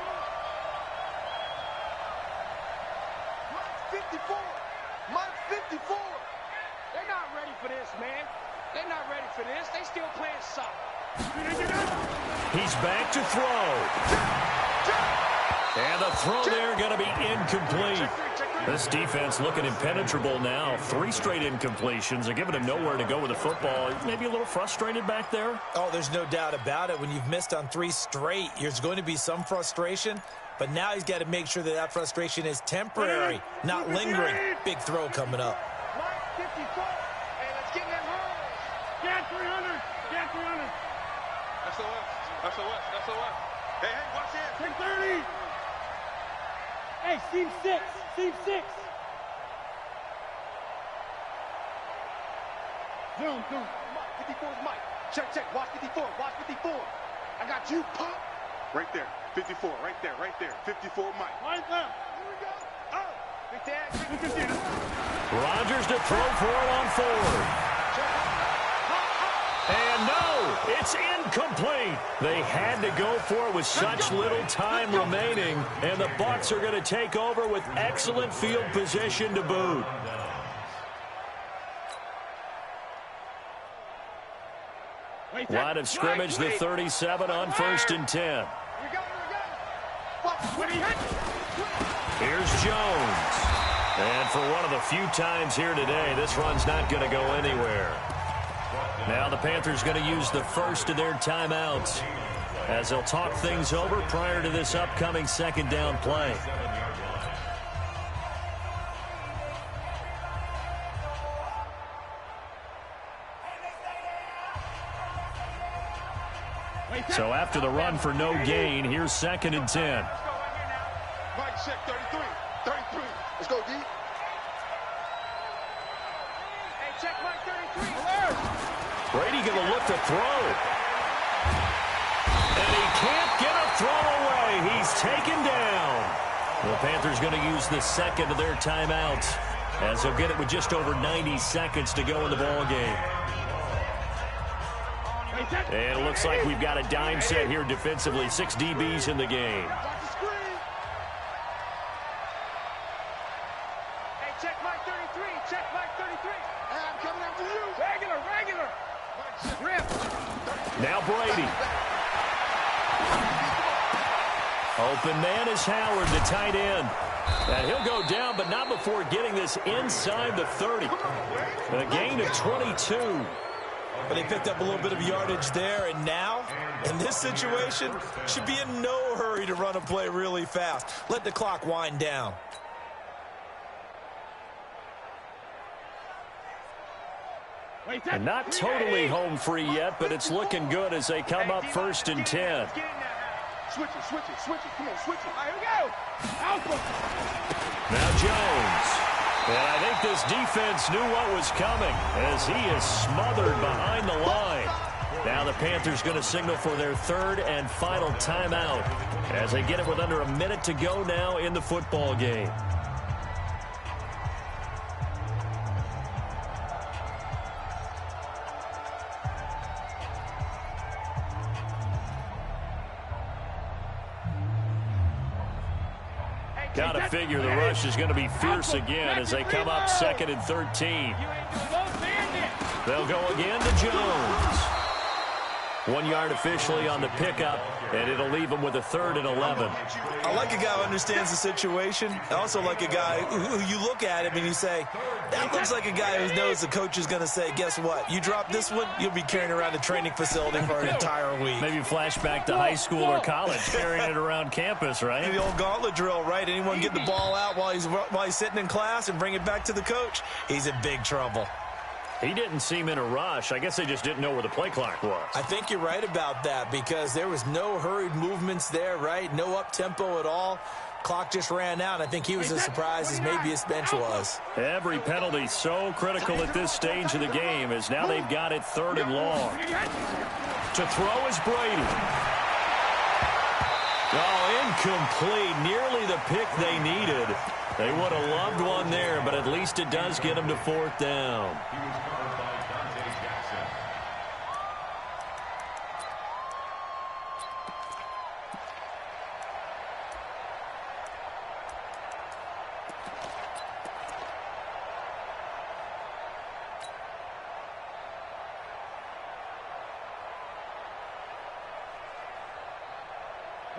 Mine's 54. Mine's 54. They're not ready for this, man. They're not ready for this. They still playing soccer. He's back to throw. And the throw there going to be incomplete. This defense looking impenetrable now. 3 straight incompletions. They're giving him nowhere to go with the football. Maybe a little frustrated back there? Oh, there's no doubt about it. When you've missed on 3 straight, there's going to be some frustration. But now he's got to make sure that that frustration is temporary, not lingering. Big throw coming up. Mine's 54. Hey, let's get in that roll. Get 300. Get 300. SOS. Hey, watch it. Take 30. Hey, seam 6. Seam 6. Zoom. Mike, 54 is Mike. Check. Watch 54. I got you, pop. Right there. 54. Right there. 54 Mike. Right there. Here we go. Oh. Big dad. Rodgers to throw for it on 4th. And no, it's incomplete. They had to go for it with such little time remaining, and the Bucs are going to take over with excellent field position to boot. Line of scrimmage, the 37 on 1st and 10. Here's Jones. And for one of the few times here today, this run's not going to go anywhere. Now the Panthers going to use the first of their timeouts as they'll talk things over prior to this upcoming 2nd down play. So after the run for no gain, here's 2nd and 10. Mike, check 33. Let's go, D. Hey, check Mike 33. Brady going to look to throw. And he can't get a throw away. He's taken down. The Panthers going to use the 2nd of their timeouts as they'll get it with just over 90 seconds to go in the ball game. And it looks like we've got a dime set here defensively. 6 DBs in the game. Hey, check Mike 33. Hey, I'm coming out Regular. Rip. Now Brady. Open man is Howard, the tight end. And he'll go down, but not before getting this inside the 30. A gain of 22. But they picked up a little bit of yardage there, and now, in this situation, should be in no hurry to run a play really fast. Let the clock wind down. And not totally home free yet, but it's looking good as they come up 1st and 10. Switch it. Come on, switch it. All right, here we go. Alpha. Now Jones. And I think this defense knew what was coming as he is smothered behind the line. Now the Panthers going to signal for their 3rd and final timeout as they get it with under a minute to go now in the football game. Got to figure the rush is going to be fierce again as they come up 2nd and 13. They'll go again to Jones. 1 yard officially on the pickup, and it'll leave them with a 3rd and 11. I like a guy who understands the situation. I also like a guy who you look at him and you say, that looks like a guy who knows the coach is going to say, guess what? You drop this one, you'll be carrying around the training facility for an entire week. Maybe flashback to high school or college, carrying it around campus, right? The old gauntlet drill, right? Anyone get the ball out while he's sitting in class and bring it back to the coach, he's in big trouble. He didn't seem in a rush. I guess they just didn't know where the play clock was. I think you're right about that because there was no hurried movements there, right? No up-tempo at all. Clock just ran out. I think he was as surprised as maybe his bench was. Every penalty so critical at this stage of the game as now they've got it 3rd and long. To throw is Brady. Oh, incomplete. Nearly the pick they needed. They would have loved one there, but at least it does get them to 4th down.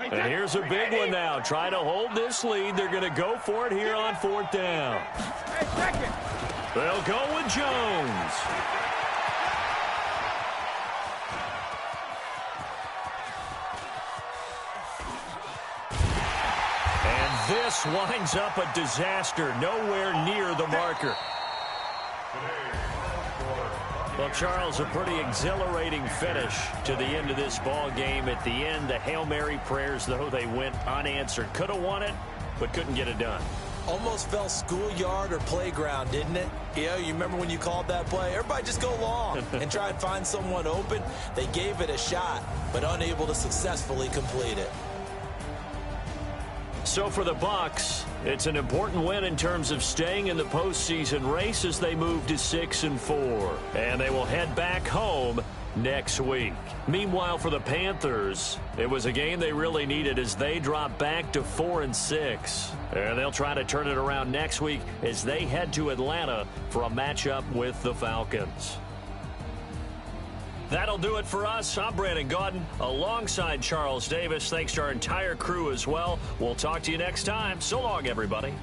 And here's a big one now. Try to hold this lead. They're going to go for it here on 4th down. They'll go with Jones. And this winds up a disaster. Nowhere near the marker. Well, Charles, a pretty exhilarating finish to the end of this ball game. At the end, the Hail Mary prayers, though, they went unanswered. Could have won it, but couldn't get it done. Almost felt schoolyard or playground, didn't it? You remember when you called that play? Everybody just go long and try and find someone open. They gave it a shot, but unable to successfully complete it. So for the Bucs, it's an important win in terms of staying in the postseason race as they move to 6-4. And they will head back home next week. Meanwhile, for the Panthers, it was a game they really needed as they drop back to 4-6. And they'll try to turn it around next week as they head to Atlanta for a matchup with the Falcons. That'll do it for us. I'm Brandon Gaudin alongside Charles Davis. Thanks to our entire crew as well. We'll talk to you next time. So long, everybody.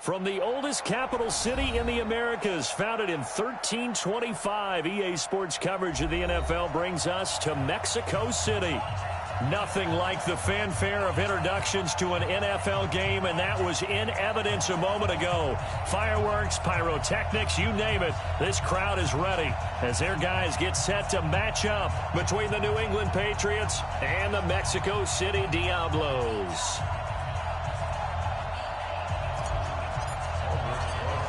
From the oldest capital city in the Americas, founded in 1325, EA Sports coverage of the NFL brings us to Mexico City. Nothing like the fanfare of introductions to an NFL game, and that was in evidence a moment ago. Fireworks, pyrotechnics, you name it. This crowd is ready as their guys get set to match up between the New England Patriots and the Mexico City Diablos.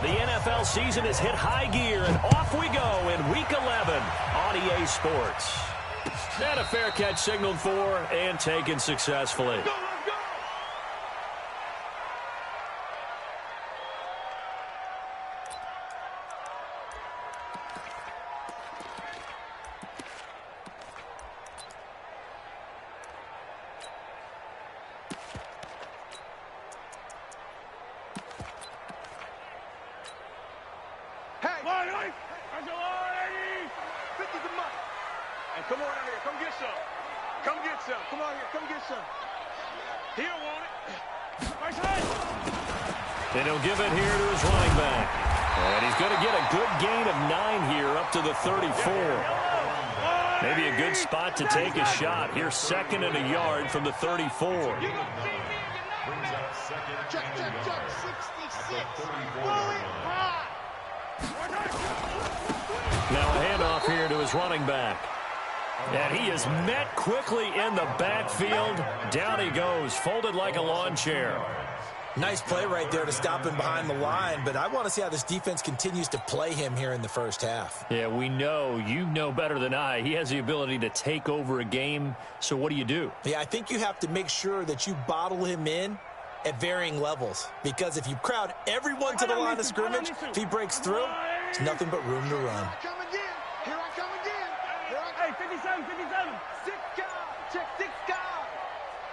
The NFL season has hit high gear, and off we go in Week 11 on EA Sports. And a fair catch signaled for and taken successfully. Come on out here. Come get some. Come get some. Come on here. Come get some. He don't want it. Right side. And he'll give it here to his running back. And he's going to get a good gain of 9 here up to the 34. Maybe a good spot to take a shot. Here's 2nd and a yard from the 34. Check, 66. Now a handoff here to his running back. And he is met quickly in the backfield. Down he goes, folded like a lawn chair. Nice play right there to stop him behind the line, but I want to see how this defense continues to play him here in the first half. Yeah, we know. You know better than I. He has the ability to take over a game, so what do? Yeah, I think you have to make sure that you bottle him in at varying levels, because if you crowd everyone to the line of scrimmage, if he breaks through, it's nothing but room to run. Here I come again. Hey, 57, 57. 6 guys. Check 6 guys.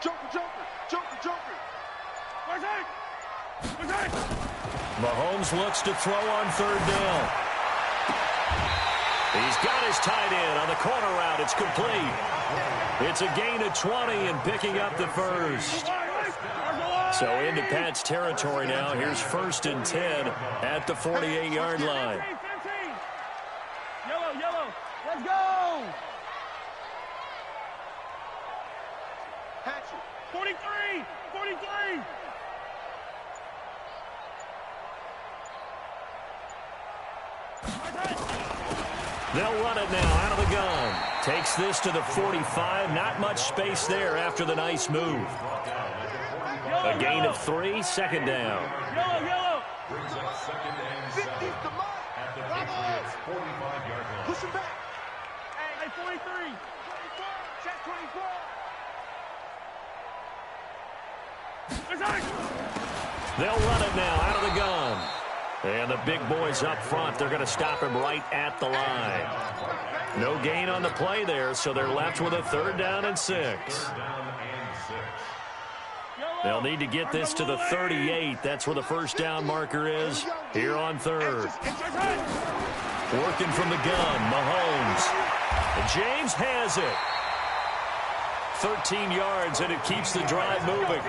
Joker. Right side. Right side. Mahomes looks to throw on 3rd down. He's got his tight end on the corner route. It's complete. It's a gain of 20 and picking up the first. So into Pat's territory now. Here's 1st and 10 at the 48-yard line. Yellow. Let's go. Hatchet. 43. They'll run it now out of the gun. Takes this to the 45. Not much space there after the nice move. A gain of 3, 2nd down. Yellow. Brings up 2nd and 7 at the Patriots' 45-yard line. Push him back. Hey, 43. Check 24. They'll run it now out of the gun. And the big boys up front, they're going to stop him right at the line. No gain on the play there, so they're left with a 3rd down and 6. They'll need to get this to the 38. That's where the 1st down marker is here on 3rd. Working from the gun, Mahomes. And James has it. 13 yards, and it keeps the drive moving.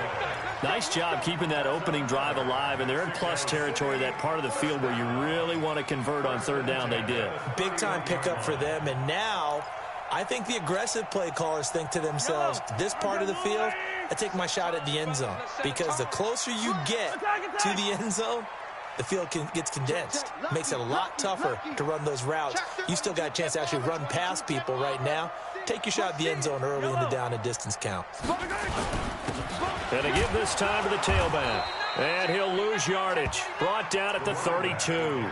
Nice job keeping that opening drive alive, and they're in plus territory, that part of the field where you really want to convert on 3rd down. They did. Big-time pickup for them, and now I think the aggressive play callers think to themselves, this part of the field, I take my shot at the end zone, because the closer you get to the end zone, the field gets condensed. Makes it a lot tougher to run those routes. You still got a chance to actually run past people right now. Take your shot at the end zone early in the down and distance count. And to give this time to the tailback. And he'll lose yardage. Brought down at the 32.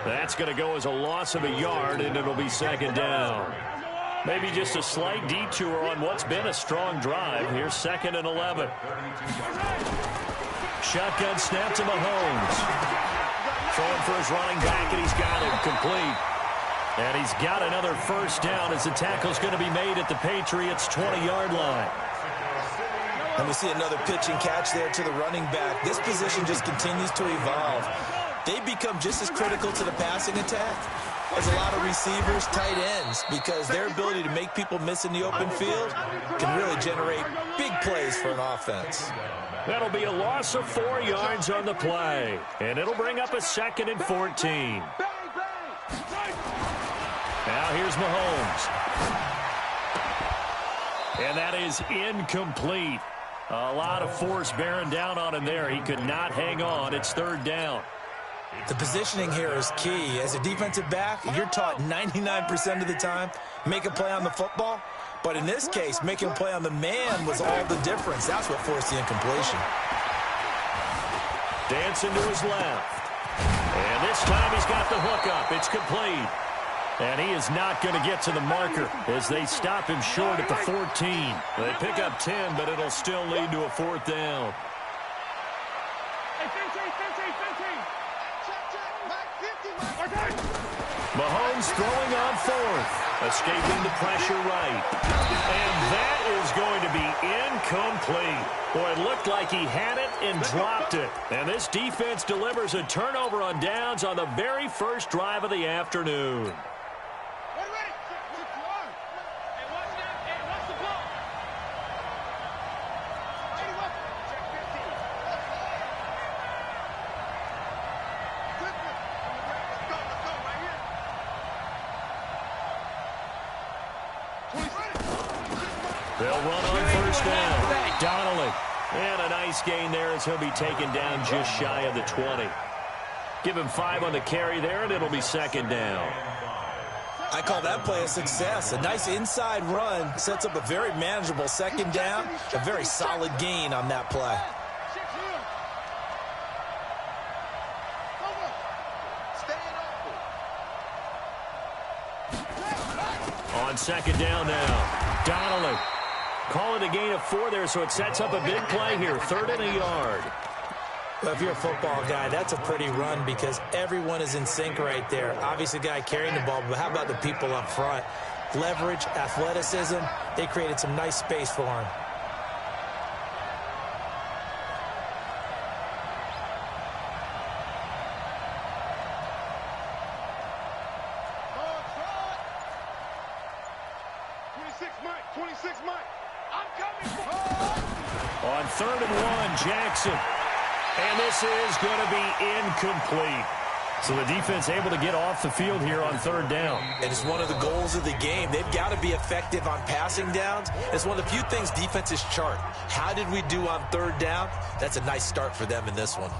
That's going to go as a loss of a yard, and it'll be 2nd down. Maybe just a slight detour on what's been a strong drive. Here's 2nd and 11. Shotgun snap to Mahomes. Throwing for his running back, and he's got him complete. And he's got another 1st down as the tackle's going to be made at the Patriots' 20-yard line. And we see another pitch and catch there to the running back. This position just continues to evolve. They become just as critical to the passing attack as a lot of receivers, tight ends, because their ability to make people miss in the open field can really generate big plays for an offense. That'll be a loss of 4 yards on the play, and it'll bring up a 2nd and 14. Now here's Mahomes. And that is incomplete. A lot of force bearing down on him there. He could not hang on. It's 3rd down. The positioning here is key. As a defensive back, you're taught 99% of the time, make a play on the football. But in this case, making a play on the man was all the difference. That's what forced the incompletion. Dancing to his left. And this time he's got the hook up. It's complete. And he is not going to get to the marker as they stop him short at the 14. They pick up 10, but it'll still lead to a 4th down. Mahomes throwing on 4th. Escaping the pressure right. And that is going to be incomplete. Boy, it looked like he had it and dropped it. And this defense delivers a turnover on downs on the very first drive of the afternoon. They'll run on 1st down. Donnelly. And a nice gain there as he'll be taken down just shy of the 20. Give him 5 on the carry there, and it'll be 2nd down. I call that play a success. A nice inside run sets up a very manageable 2nd down. A very solid gain on that play. On 2nd down now. Donnelly. Call it a gain of 4 there, so it sets up a big play here. 3rd and a yard. Well, if you're a football guy, that's a pretty run because everyone is in sync right there. Obviously, the guy carrying the ball, but how about the people up front? Leverage, athleticism, they created some nice space for him. On 3rd and 1, Jackson. And this is going to be incomplete. So the defense able to get off the field here on 3rd down. And it's one of the goals of the game. They've got to be effective on passing downs. It's one of the few things defenses chart. How did we do on 3rd down? That's a nice start for them in this one.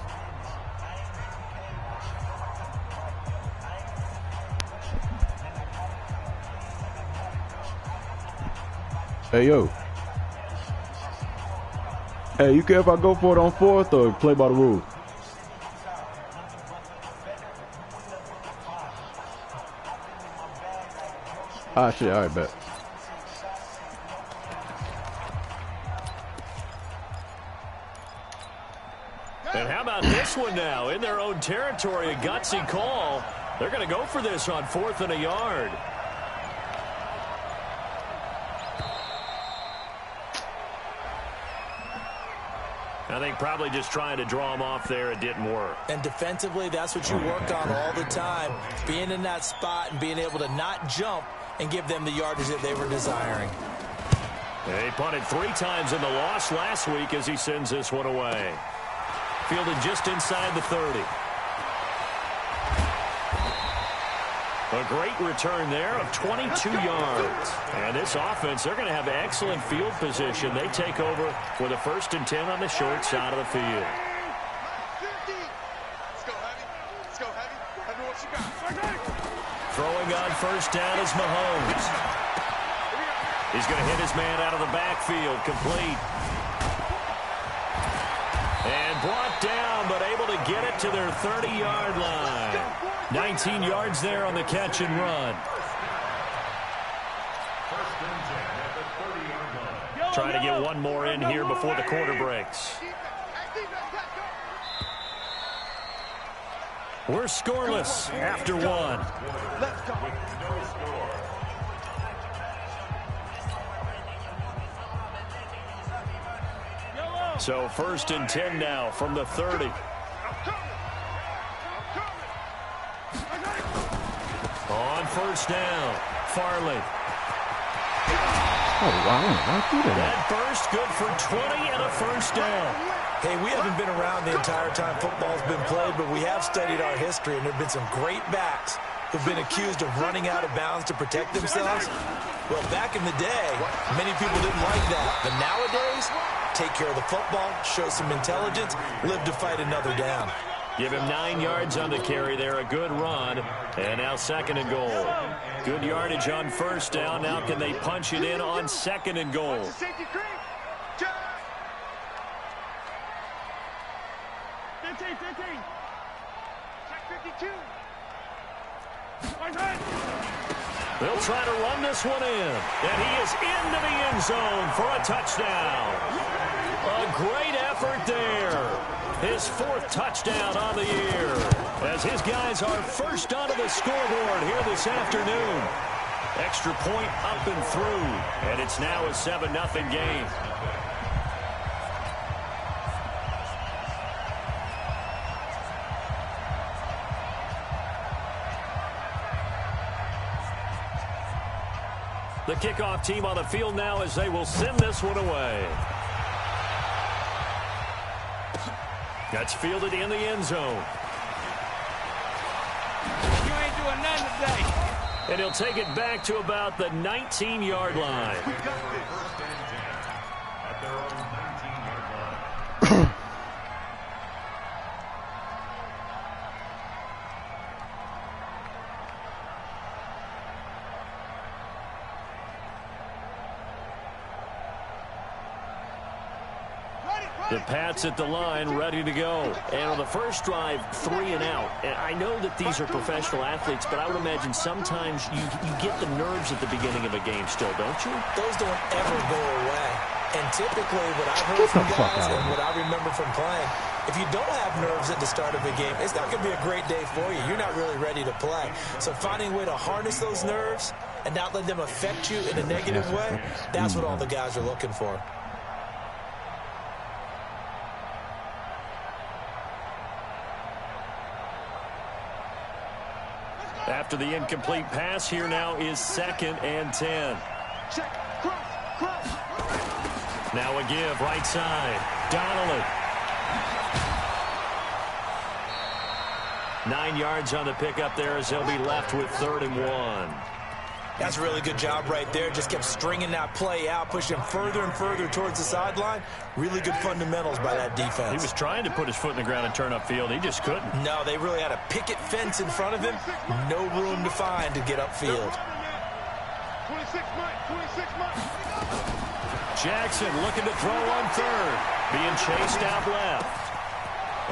Hey, yo. Hey, you care if I go for it on 4th or play by the rules? Ah, shit. All right, bet. And how about this one now? In their own territory, a gutsy call. They're going to go for this on 4th and a yard. I think probably just trying to draw him off there. It didn't work. And defensively, that's what you work on all the time. Being in that spot and being able to not jump and give them the yardage that they were desiring. He punted 3 times in the loss last week as he sends this one away. Fielded just inside the 30. A great return there of 22 yards. And this offense, they're going to have excellent field position. They take over with a 1st and 10 on the short side of the field. Let's go, Heavy. Let's go, Heavy. Heavy, what you got? Throwing on 1st down is Mahomes. He's going to hit his man out of the backfield. Complete. And brought down, but able to get it to their 30-yard line. 19 yards there on the catch and run. Trying to get one more in here before the quarter breaks. We're scoreless after 1. So 1st and 10 now from the 30. On first down, Farley. Oh, wow. Why do that? That burst good for 20 and a first down. Hey, we haven't been around the entire time football's been played, but we have studied our history, and there have been some great backs who've been accused of running out of bounds to protect themselves. Well, back in the day, many people didn't like that. But nowadays, take care of the football, show some intelligence, live to fight another down. Give him 9 yards on the carry there, a good run, and now second and goal. Good yardage on first down. Now can they punch it in on second and goal? 15. Check 52. They'll try to run this one in, and he is into the end zone for a touchdown. A great effort there. His 4th touchdown on the year, as his guys are first onto the scoreboard here this afternoon. Extra point up and through, and it's now a 7-0 game. The kickoff team on the field now as they will send this one away. That's fielded in the end zone. You ain't doing nothing today. And he'll take it back to about the 19-yard line. First and 10 at their own 19-yard line. The Pats at the line, ready to go. And on the first drive, 3 and out. And I know that these are professional athletes, but I would imagine sometimes you get the nerves at the beginning of a game still, don't you? Those don't ever go away. And typically what I've heard from guys and what I remember from playing, if you don't have nerves at the start of a game, it's not going to be a great day for you. You're not really ready to play. So finding a way to harness those nerves and not let them affect you in a negative way, that's what all the guys are looking for. After the incomplete pass, here now is 2nd and 10. Check, cross. Now a give, right side. Donnelly. 9 yards on the pickup there as they'll be left with 3rd and 1. That's a really good job right there. Just kept stringing that play out, pushing him further and further towards the sideline. Really good fundamentals by that defense. He was trying to put his foot in the ground and turn upfield. He just couldn't. No, they really had a picket fence in front of him. No room to find to get upfield. 26 Mike. Jackson looking to throw on 3rd. Being chased out left.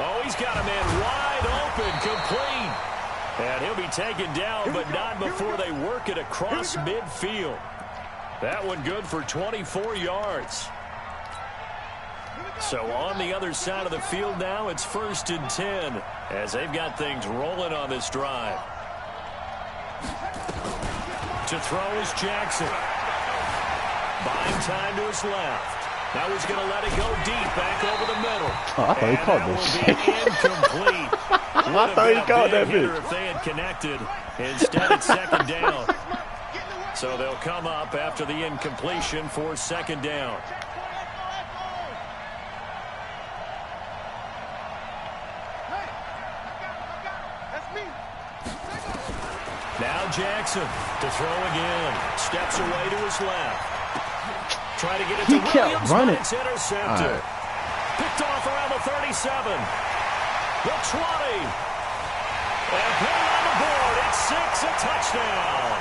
Oh, he's got a man wide open, complete. And he'll be taken down, but not before they work it across midfield. That one good for 24 yards. So on the other side of the field now, it's 1st and 10 as they've got things rolling on this drive. To throw is Jackson. Buying time to his left. Now he's going to let it go deep back over the middle. Oh, I thought he caught this shit. Incomplete. I thought he caught that bitch. If they had connected, instead it's 2nd down. So they'll come up after the incompletion for 2nd down. Now Jackson to throw again. Steps away to his left. Try to get it to Williams, but it's intercepted. Right. Picked off around the 37. The 20. And put it on the board. It's 6, a touchdown.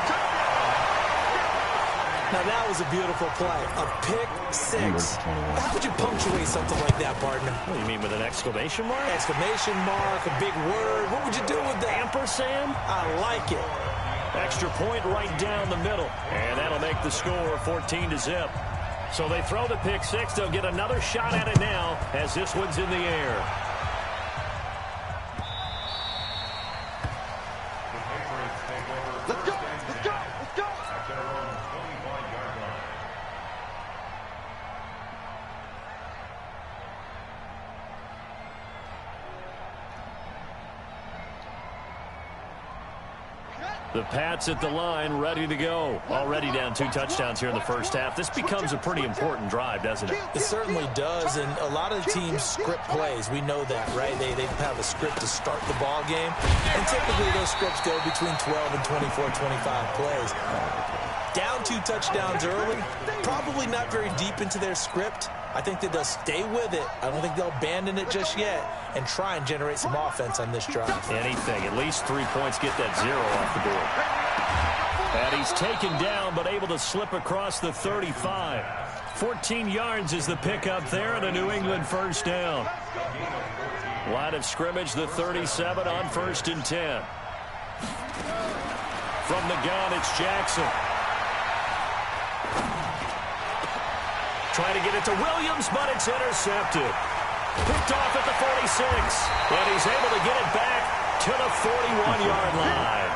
Now that was a beautiful play. A pick 6. How would you punctuate something like that, partner? What do you mean, with an exclamation mark? Exclamation mark, a big word. What would you do with that? Ampersand? I like it. Extra point right down the middle. And that'll make the score 14-0. So they throw the pick 6. They'll get another shot at it now as this one's in the air. Let's go. At their own 25-yard line. The Pats at the line, ready to go. Already down 2 touchdowns here in the first half. This becomes a pretty important drive, doesn't it? It certainly does, and a lot of teams script plays. We know that, right? They have a script to start the ball game, and typically those scripts go between 12 and 24, 25 plays. Down 2 touchdowns early, probably not very deep into their script. I think that they'll stay with it. I don't think they'll abandon it just yet and try and generate some offense on this drive. Anything. At least 3 points, get that 0 off the board. And he's taken down, but able to slip across the 35. 14 yards is the pickup there, and a New England first down. Line of scrimmage, the 37 on 1st and 10. From the gun, it's Jackson. Trying to get it to Williams, but it's intercepted. Picked off at the 46, and he's able to get it back to the 41-yard line.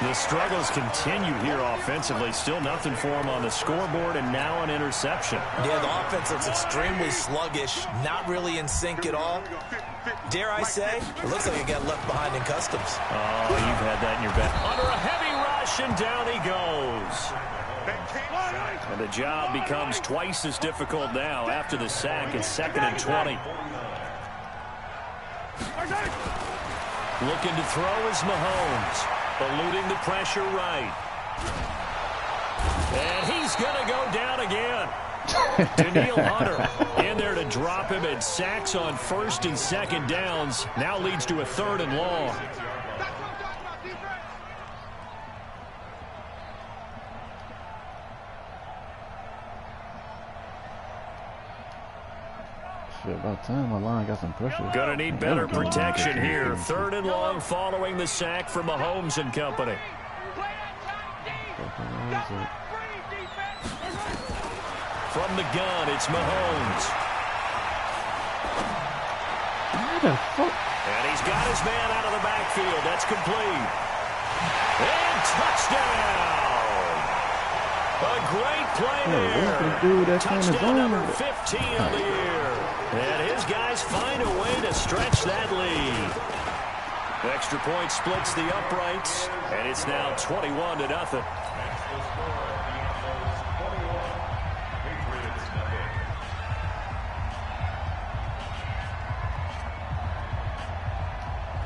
The struggles continue here offensively. Still nothing for him on the scoreboard, and now an interception. Yeah, the offense looks extremely sluggish, not really in sync at all. Dare I say, it looks like it got left behind in customs. Oh, you've had that in your back. Under a heavy rush, and down he goes. And the job becomes twice as difficult now after the sack. It's 2nd and 20. Looking to throw is Mahomes. Eluding the pressure right. And he's going to go down again. Daniil Hunter in there to drop him, and sacks on 1st and 2nd downs. Now leads to a 3rd and long. About time my line got some pressure. Gonna need better protection here. 3rd and long following the sack from Mahomes and company. From the gun, it's Mahomes. And he's got his man out of the backfield. That's complete. And touchdown! A great play there. Touchdown number 15 of the year. And his guys find a way to stretch that lead. Extra point splits the uprights, and it's now 21-0.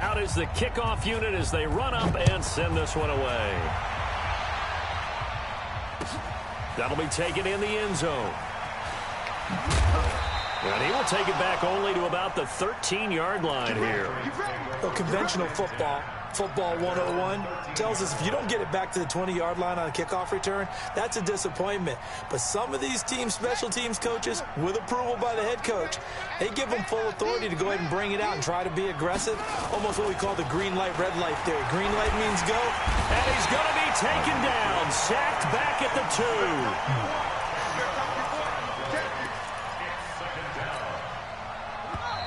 Out is the kickoff unit as they run up and send this one away. That'll be taken in the end zone. And he will take it back only to about the 13-yard line here. Well, conventional football 101, tells us if you don't get it back to the 20-yard line on a kickoff return, that's a disappointment. But some of these teams, special teams coaches, with approval by the head coach, they give them full authority to go ahead and bring it out and try to be aggressive. Almost what we call the green light, red light theory. Green light means go. And he's going to be taken down, sacked back at the 2.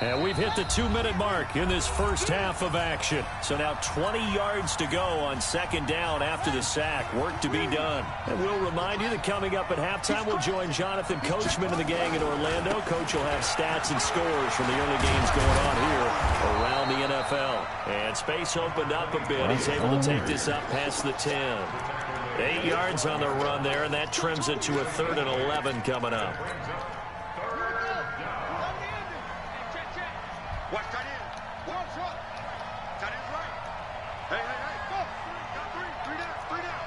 And we've hit the 2-minute mark in this first half of action. So now 20 yards to go on 2nd down after the sack. Work to be done. And we'll remind you that coming up at halftime, we'll join Jonathan Coachman and the gang in Orlando. Coach will have stats and scores from the early games going on here around the NFL. And space opened up a bit. He's able to take this up past the 10. 8 yards on the run there, and that trims it to a 3rd and 11 coming up. Watch tight end. Watch up. Tight end's right. Hey, hey, hey. Go. Got 3. 3 down.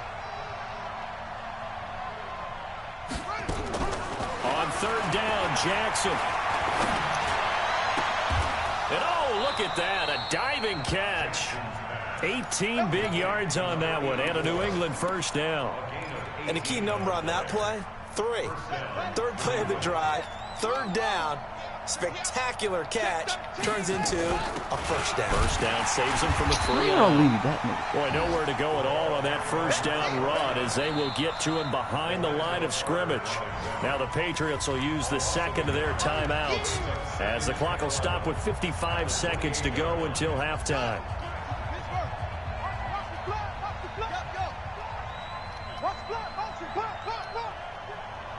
On 3rd down, Jackson. And oh, look at that. A diving catch. 18 big yards on that one, and a New England first down. And a key number on that play, 3. 3rd play of the drive, 3rd down. Spectacular catch turns into a first down. First down saves them from the 3. Boy, nowhere to go at all on that first down run as they will get to him behind the line of scrimmage. Now the Patriots will use the second of their timeouts as the clock will stop with 55 seconds to go until halftime.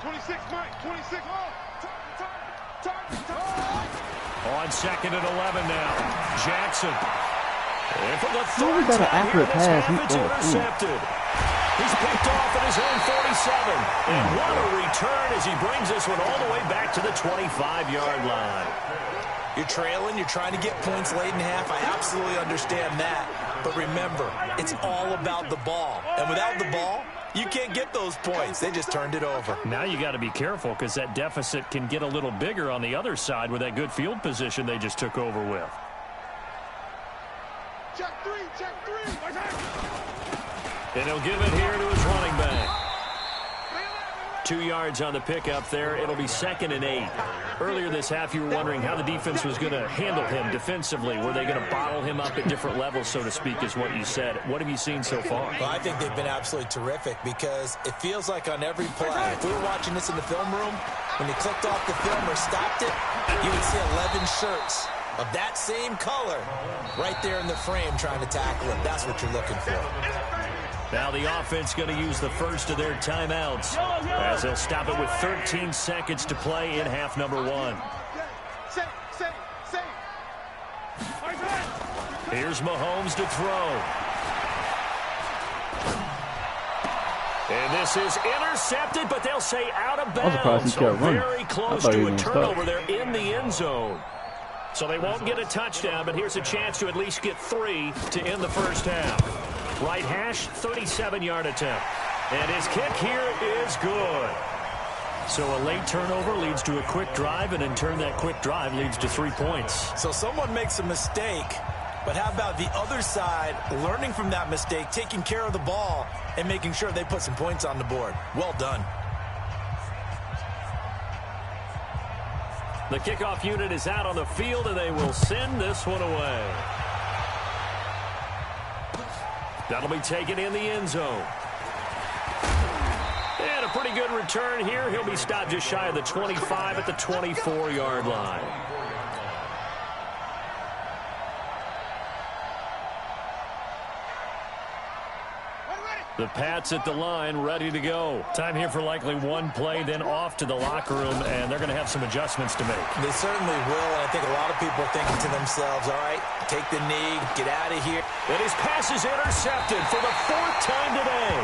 26, Mike. 26. On 2nd and 11 now. Jackson. And for the He third got an time accurate here in this pass. half, it's intercepted. He's picked off at his own 47. And what a return as he brings this one all the way back to the 25-yard line. You're trailing. You're trying to get points late in half. I absolutely understand that. But remember, it's all about the ball. And without the ball, you can't get those points. They just turned it over. Now you got to be careful because that deficit can get a little bigger on the other side with that good field position they just took over with. Check three, check three. And he'll give it here to his running back. 2 yards on the pickup there. It'll be 2nd and 8. Earlier this half, you were wondering how the defense was going to handle him defensively. Were they going to bottle him up at different levels, so to speak, is what you said. What have you seen so far? Well, I think they've been absolutely terrific because it feels like on every play, if we were watching this in the film room, when they clicked off the film or stopped it, you would see 11 shirts of that same color right there in the frame trying to tackle him. That's what you're looking for. Now the offense going to use the first of their timeouts as they'll stop it with 13 seconds to play in half number 1. Here's Mahomes to throw. And this is intercepted, but they'll say out of bounds. So very close to a turnover there in the end zone. So they won't get a touchdown, but here's a chance to at least get 3 to end the first half. Right hash, 37-yard attempt. And his kick here is good. So a late turnover leads to a quick drive, and in turn that quick drive leads to 3 points. So someone makes a mistake, but how about the other side learning from that mistake, taking care of the ball, and making sure they put some points on the board? Well done. The kickoff unit is out on the field, and they will send this one away. That'll be taken in the end zone. And a pretty good return here. He'll be stopped just shy of the 25 at the 24-yard line. The Pats at the line, ready to go. Time here for likely one play, then off to the locker room, and they're going to have some adjustments to make. They certainly will, and I think a lot of people are thinking to themselves, all right, take the knee, get out of here. And his pass is intercepted for the 4th time today.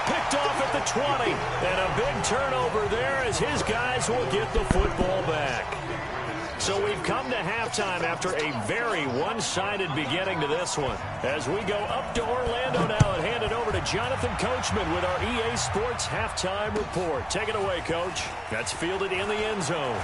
Picked off at the 20, and a big turnover there as his guys will get the football back. So we've come to halftime after a very one-sided beginning to this one. As we go up to Orlando now and hand it over to Jonathan Coachman with our EA Sports Halftime Report. Take it away, Coach. That's fielded in the end zone.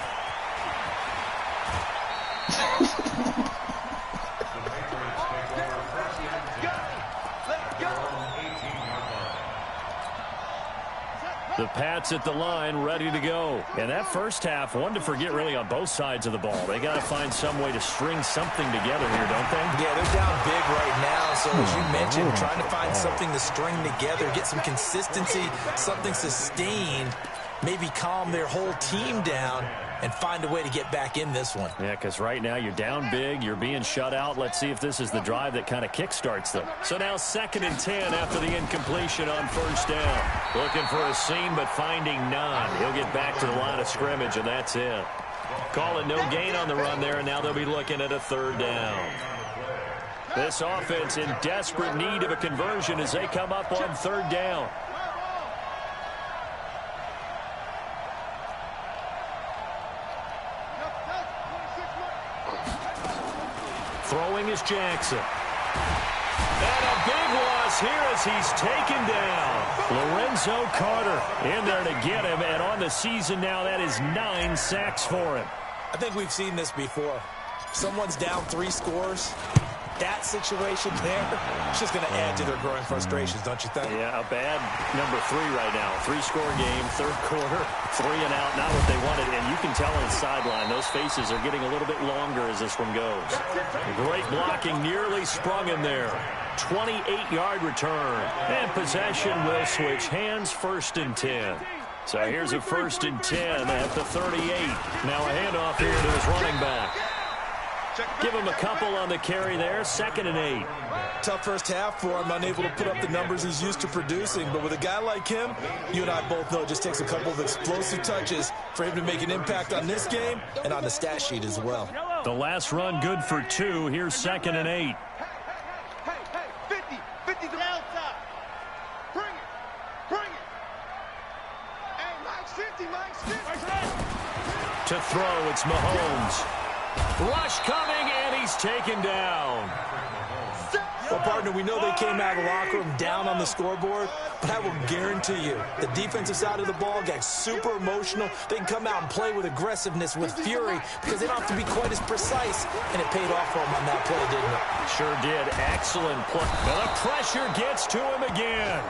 The Pats at the line, ready to go. And that first half, one to forget really on both sides of the ball. They got to find some way to string something together here, don't they? Yeah, they're down big right now. So as you mentioned, trying to find something to string together, get some consistency, something sustained, maybe calm their whole team down and find a way to get back in this one. Yeah, because right now you're down big, you're being shut out. Let's see if this is the drive that kind of kickstarts them. So now 2nd and 10 after the incompletion on first down. Looking for a seam, but finding none. He'll get back to the line of scrimmage, and that's it. Call it no gain on the run there, and now they'll be looking at a 3rd down. This offense in desperate need of a conversion as they come up on 3rd down. Throwing is Jackson. And a big loss here as he's taken down. Lorenzo Carter in there to get him. And on the season now, that is 9 sacks for him. I think we've seen this before. Someone's down 3 scores. That situation there, it's just going to add to their growing frustrations, don't you think? Yeah, a bad number 3 right now. 3-score game, 3rd quarter, 3 and out, not what they wanted. And you can tell on the sideline, those faces are getting a little bit longer as this one goes. Great blocking, nearly sprung in there. 28-yard return. And possession will switch hands, 1st and 10. So here's a 1st and 10 at the 38. Now a handoff here to his running back. Give him a couple on the carry there. 2nd and 8. Tough first half for him, unable to put up the numbers he's used to producing. But with a guy like him, you and I both know it just takes a couple of explosive touches for him to make an impact on this game and on the stat sheet as well. The last run good for 2. Here's 2nd and 8. To throw, it's Mahomes. Rush coming, and he's taken down. Well, partner, we know they came out of the locker room down on the scoreboard, but I will guarantee you the defensive side of the ball got super emotional. They can come out and play with aggressiveness, with fury, because they don't have to be quite as precise, and it paid off for them on that play, didn't it? Sure did. Excellent play. Now the pressure gets to him again.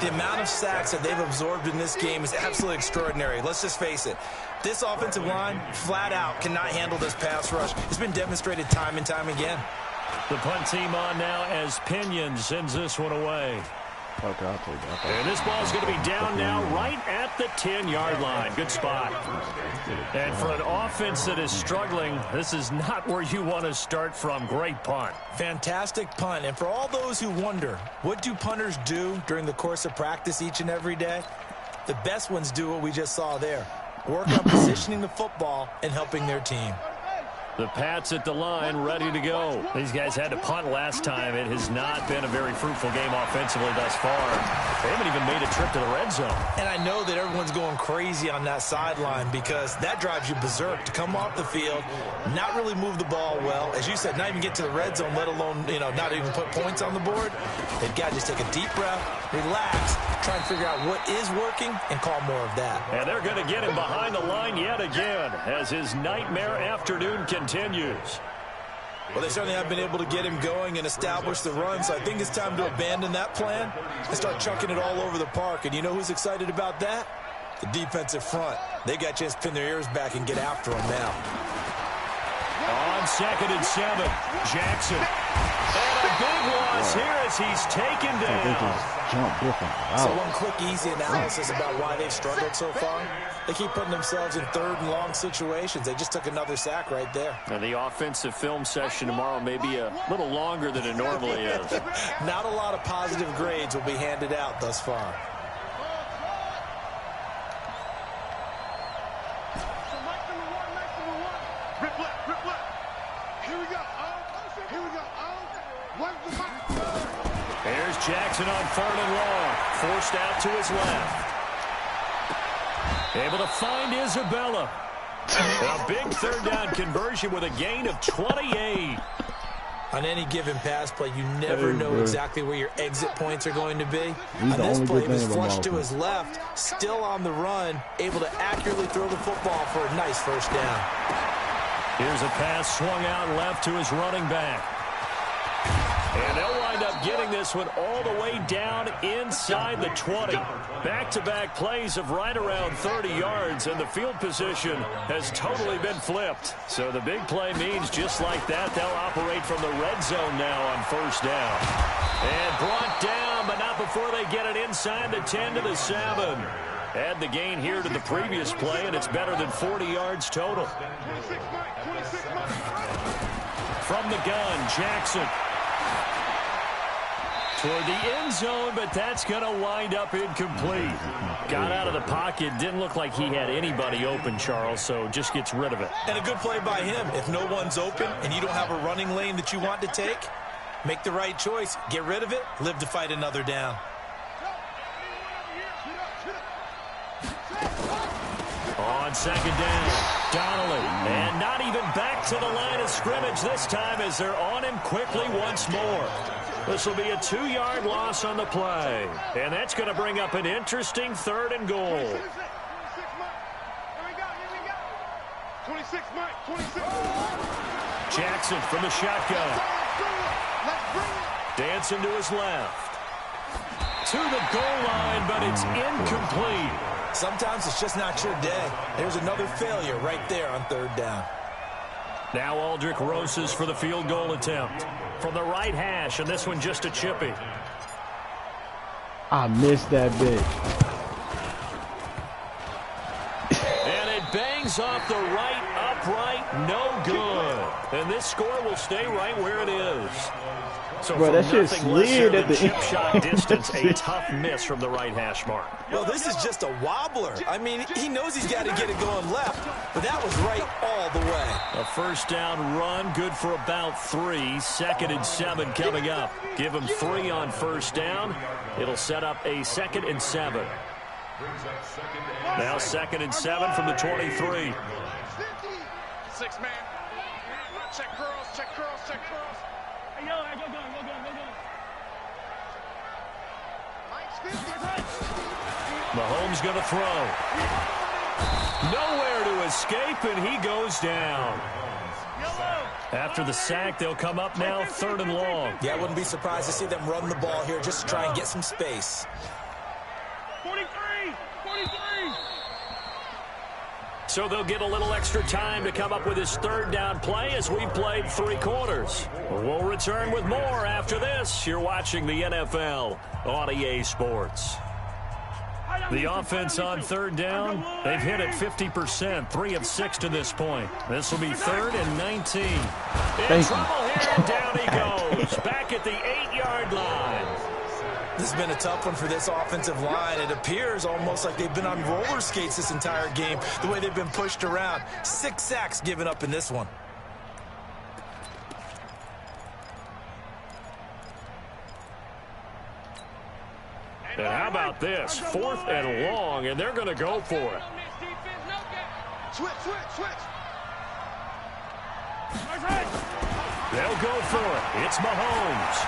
The amount of sacks that they've absorbed in this game is absolutely extraordinary. Let's just face it. This offensive line, flat out, cannot handle this pass rush. It's been demonstrated time and time again. The punt team on now as Pinion sends this one away. Okay, I'll take that. And this ball's going to be down now right at the 10-yard line. Good spot. And for an offense that is struggling, this is not where you want to start from. Great punt. Fantastic punt. And for all those who wonder, what do punters do during the course of practice each and every day? The best ones do what we just saw there. Work on positioning the football and helping their team. The Pats at the line, ready to go. These guys had to punt last time. It has not been a very fruitful game offensively thus far. They haven't even made a trip to the red zone. And I know that everyone's going crazy on that sideline because that drives you berserk to come off the field, not really move the ball well. As you said, not even get to the red zone, let alone, not even put points on the board. They've got to just take a deep breath, relax, try and figure out what is working and call more of that. And they're going to get him behind the line yet again as his nightmare afternoon continues. Well, they certainly have been able to get him going and establish the run, so I think it's time to abandon that plan and start chucking it all over the park. And you know who's excited about that? The defensive front. They got a chance to pin their ears back and get after him now. On 2nd and 7, Jackson. And a big loss here as he's taken down. So one quick, easy analysis about why they've struggled so far. They keep putting themselves in 3rd and long situations. They just took another sack right there. And the offensive film session tomorrow may be a little longer than it normally is. Not a lot of positive grades will be handed out thus far. Here's Jackson on 3rd and long. Forced out to his left. Able to find Isabella. A big 3rd down conversion with a gain of 28. On any given pass play, you never know exactly where your exit points are going to be. On this play, he was flushed to his left, still on the run, able to accurately throw the football for a nice 1st down. Here's a pass swung out left to his running back. And they'll wind up getting this one all the way down inside the 20. Back-to-back plays of right around 30 yards, and the field position has totally been flipped. So the big play means just like that, they'll operate from the red zone now on 1st down. And brought down, but not before they get it inside the 10 to the 7. Add the gain here to the previous play, and it's better than 40 yards total. From the gun, Jackson. Toward the end zone, but that's going to wind up incomplete. Got out of the pocket. Didn't look like he had anybody open, Charles, so just gets rid of it. And a good play by him. If no one's open and you don't have a running lane that you want to take, make the right choice. Get rid of it. Live to fight another down. On 2nd down, Donnelly. And not even back to the line of scrimmage this time as they're on him quickly once more. This will be a 2-yard loss on the play. And that's going to bring up an interesting 3rd and goal. 26, Mike. 26. Jackson from the shotgun. Dancing to his left. To the goal line, but it's incomplete. Sometimes it's just not your day. There's another failure right there on 3rd down. Now Aldrich Rosas for the field goal attempt. From the right hash, and this one just a chippy. I missed that bit. And it bangs off the right upright, no good. And this score will stay right where it is. So bro, that shit slid at the chip shot distance, a tough miss from the right hash mark. Well, this is just a wobbler. I mean, he knows he's got to get it going left, but that was right all the way. A 1st down run, good for about 3. 2nd and 7 coming up. Give him 3 on 1st down. It'll set up a 2nd and 7. Brings up second and Now 2nd and 7 from the 23. 6-man. Check curls, check curls, check curls. Hey, yo, go gun. Mahomes going to throw. Nowhere to escape, and he goes down. After the sack, they'll come up now 3rd and long. Yeah, I wouldn't be surprised to see them run the ball here just to try and get some space. 43. So they'll get a little extra time to come up with his 3rd down play as we've played 3 quarters. We'll return with more after this. You're watching the NFL on EA Sports. The offense on 3rd down, they've hit it 50%, 3 of 6 to this point. This will be 3rd and 19. In trouble here, and down he goes, back at the 8-yard line. This has been a tough one for this offensive line. It appears almost like they've been on roller skates this entire game, the way they've been pushed around. 6 sacks given up in this one. And how about this? 4th and long, and they're going to go for it. Switch. They'll go for it. It's Mahomes.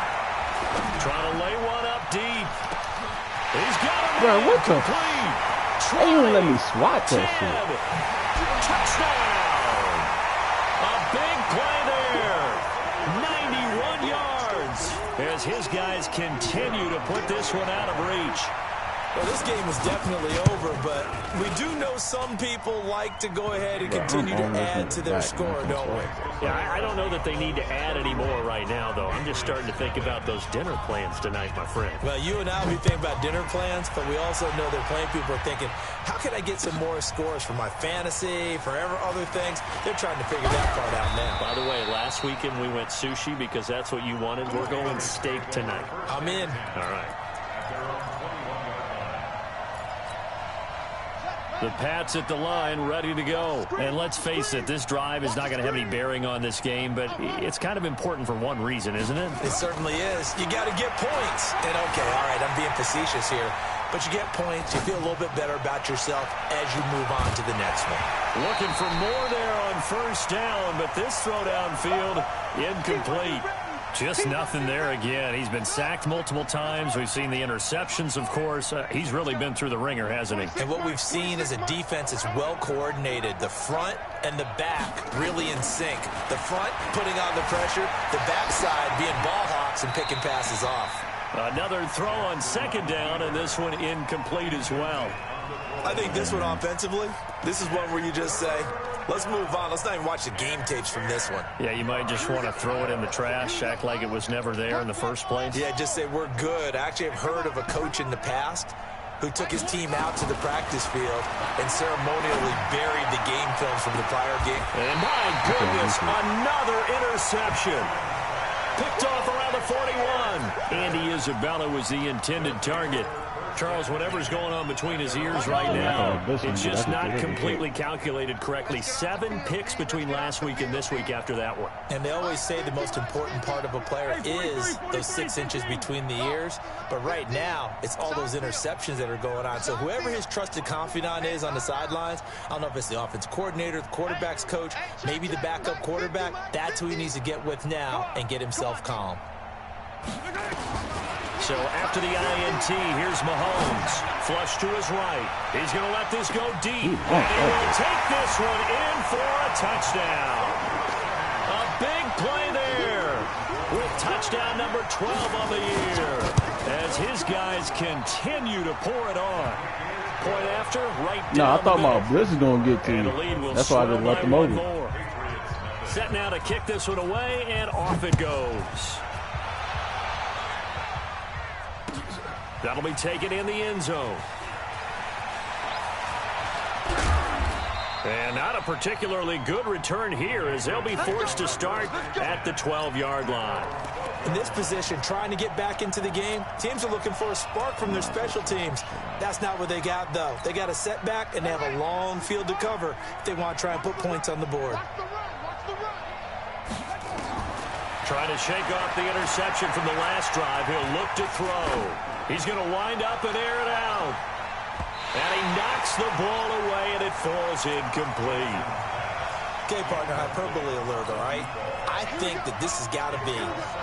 Trying to lay one up deep. He's got it. Bro, what the? Complete. They even let me swat that shit. Touchdown. A big play there. 91 yards as his guys continue to put this one out of reach. Well, this game is definitely over, but we do know some people like to go ahead and continue to add to their score, don't we? Yeah, I don't know that they need to add any more right now, though. I'm just starting to think about those dinner plans tonight, my friend. Well, you and I will be thinking about dinner plans, but we also know that plenty of people are thinking, how can I get some more scores for my fantasy, for other things? They're trying to figure that part out now. By the way, last weekend we went sushi because that's what you wanted. We're going steak tonight. I'm in. All right. The Pats at the line, ready to go. And let's face it, this drive is not going to have any bearing on this game, but it's kind of important for one reason, isn't it? It certainly is. You got to get points. And, okay, all right, I'm being facetious here. But you get points, you feel a little bit better about yourself as you move on to the next one. Looking for more there on 1st down, but this throw downfield incomplete. Just nothing there again. He's been sacked multiple times. We've seen the interceptions, of course. He's really been through the ringer, hasn't he? And what we've seen is a defense that's well coordinated. The front and the back really in sync. The front putting on the pressure, the backside being ball hawks and picking passes off. Another throw on 2nd down, and this one incomplete as well. I think this one offensively, this is one where you just say, let's move on. Let's not even watch the game tapes from this one. Yeah, you might just want to throw it in the trash, act like it was never there in the first place. Yeah, just say we're good. I actually have heard of a coach in the past who took his team out to the practice field and ceremonially buried the game films from the prior game. And my goodness, another interception. Picked off around the 41. Andy Isabella was the intended target. Charles, whatever's going on between his ears right now, it's just not completely calculated correctly. 7 picks between last week and this week after that one. And they always say the most important part of a player is those 6 inches between the ears. But right now, it's all those interceptions that are going on. So whoever his trusted confidant is on the sidelines, I don't know if it's the offensive coordinator, the quarterback's coach, maybe the backup quarterback, that's who he needs to get with now and get himself calm. So after the INT, here's Mahomes. Flush to his right. He's going to let this go deep. And he will take this one in for a touchdown. A big play there with touchdown number 12 on the year as his guys continue to pour it on. Point after, right down. No, I thought my blitz was going to get to me. That's why I just left him over. Set now to kick this one away, and off it goes. That'll be taken in the end zone. And not a particularly good return here as they'll be forced to start at the 12-yard line. In this position, trying to get back into the game, teams are looking for a spark from their special teams. That's not what they got, though. They got a setback, and they have a long field to cover if they want to try and put points on the board. Trying to shake off the interception from the last drive. He'll look to throw. He's going to wind up and air it out. And he knocks the ball away, and it falls incomplete. Okay, partner, hyperbole alert, all right? I think that this has got to be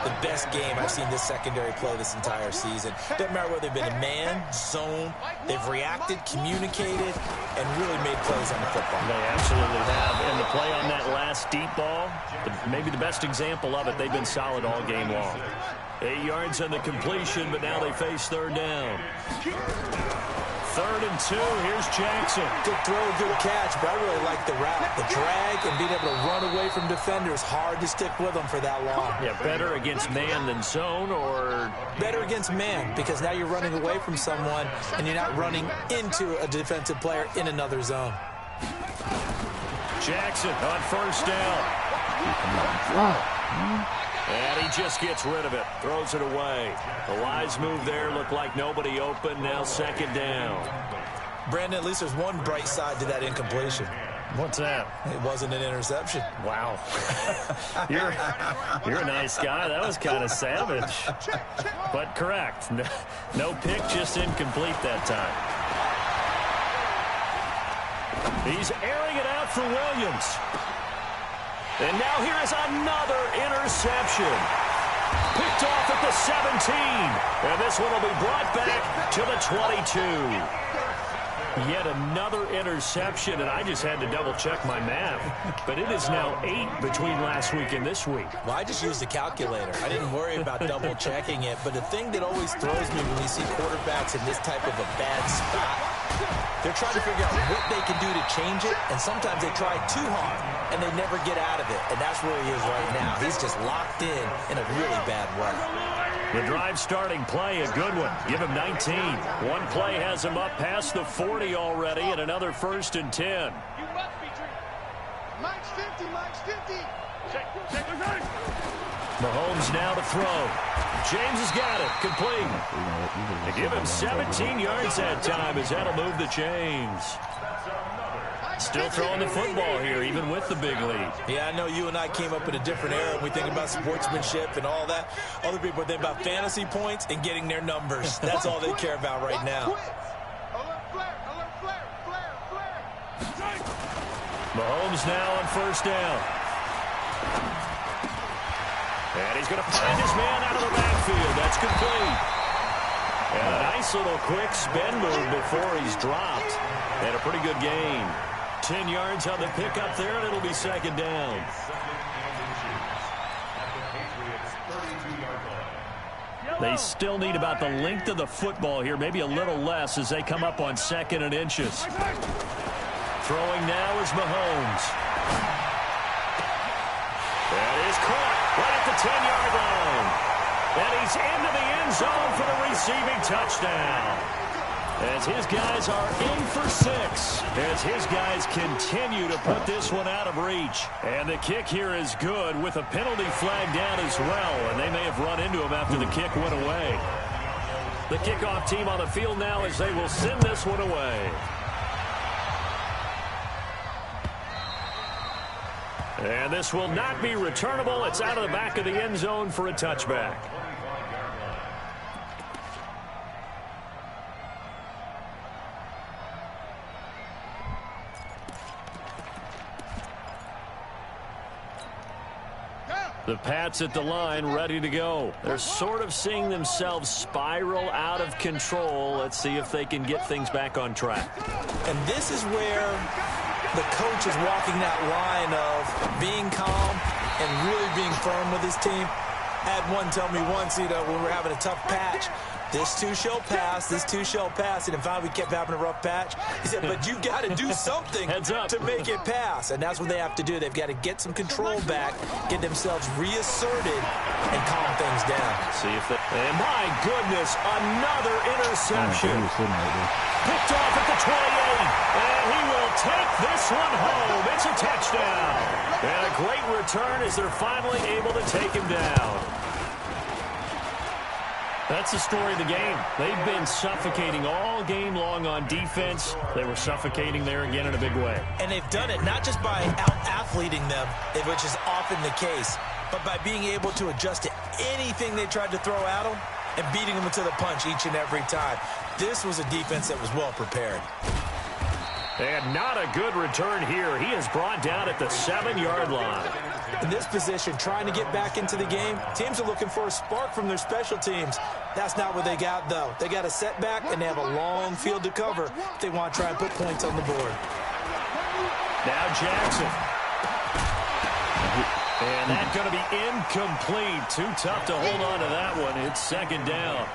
the best game I've seen this secondary play this entire season. Doesn't matter whether they've been in man, zone, they've reacted, communicated, and really made plays on the football. They absolutely have. And the play on that last deep ball, maybe the best example of it, they've been solid all game long. 8 yards on the completion, but now they face third down. 3rd and 2. Here's Jackson. Good throw, good catch, but I really like the route. The drag and being able to run away from defenders, hard to stick with them for that long. Yeah, better against man than zone, or? Better against man, because now you're running away from someone and you're not running into a defensive player in another zone. Jackson on first down. And he just gets rid of it, throws it away. The wise move there, looked like nobody open, now 2nd down. Brandon, at least there's one bright side to that incompletion. What's that? It wasn't an interception. Wow. You're a nice guy. That was kind of savage. But correct. No pick, just incomplete that time. He's airing it out for Williams. And now here is another interception. Picked off at the 17. And this one will be brought back to the 22. Yet another interception, and I just had to double-check my math. But it is now 8 between last week and this week. Well, I just used a calculator. I didn't worry about double-checking it. But the thing that always throws me when you see quarterbacks in this type of a bad spot, they're trying to figure out what they can do to change it, and sometimes they try too hard, and they never get out of it. And that's where he is right now. He's just locked in a really bad way. The drive starting play, a good one. Give him 19. One play has him up past the 40 already, and another 1st and 10. You must be dreaming. Mike's 50, Mike's 50. Mahomes now to throw. James has got it. Complete. They give him 17 yards that time as that'll move the chains. Still throwing the football here, even with the big lead. Yeah, I know you and I came up in a different era. We think about sportsmanship and all that. Other people think about fantasy points and getting their numbers. That's all they care about right now. Mahomes now on first down. And he's going to find his man out of the backfield. That's complete. And a nice little quick spin move before he's dropped. And a pretty good gain. 10 yards on the pickup there, and it'll be 2nd down. They still need about the length of the football here, maybe a little less as they come up on 2nd and inches. Throwing now is Mahomes. That is caught right at the 10-yard line. And he's into the end zone for the receiving touchdown. As his guys are in for 6. As his guys continue to put this one out of reach. And the kick here is good with a penalty flag down as well. And they may have run into him after the kick went away. The kickoff team on the field now as they will send this one away. And this will not be returnable. It's out of the back of the end zone for a touchback. The Pats at the line, ready to go. They're sort of seeing themselves spiral out of control. Let's see if they can get things back on track. And this is where the coach is walking that line of being calm and really being firm with his team. I had one tell me once, when we were having a tough patch, this too shall pass, this too shall pass. And finally we kept having a rough patch. He said, but you've got to do something to make it pass. And that's what they have to do. They've got to get some control back, get themselves reasserted, and calm things down. See if they... And my goodness, another interception. Picked off at the 28. And he will take this one home. It's a touchdown. And a great return as they're finally able to take him down. That's the story of the game. They've been suffocating all game long on defense. They were suffocating there again in a big way. And they've done it not just by out-athleting them, which is often the case, but by being able to adjust to anything they tried to throw at them and beating them to the punch each and every time. This was a defense that was well prepared. And not a good return here. He is brought down at the 7-yard line. In this position, trying to get back into the game, teams are looking for a spark from their special teams. That's not what they got, though. They got a setback, and they have a long field to cover if they want to try and put points on the board. Now Jackson. And that's going to be incomplete. Too tough to hold on to that one. It's second down.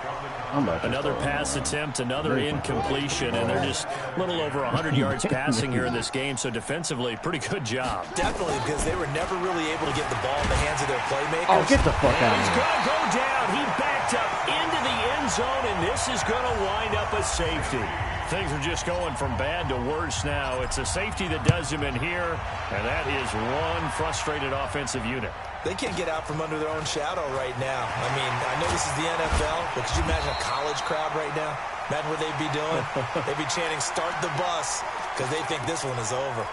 Another pass attempt, another incompletion, and they're just a little over 100 yards passing here in this game, so defensively, pretty good job. Definitely, because they were never really able to get the ball in the hands of their playmakers. Oh, get the fuck out of He's here. going to go down. He backed up into the end zone, and this is going to wind up a safety. Things are just going from bad to worse now. It's a safety that does him in here, and that is one frustrated offensive unit. They can't get out from under their own shadow right now. I mean, I know this is the NFL, but could you imagine a college crowd right now? Imagine what they'd be doing. They'd be chanting, "Start the bus," because they think this one is over.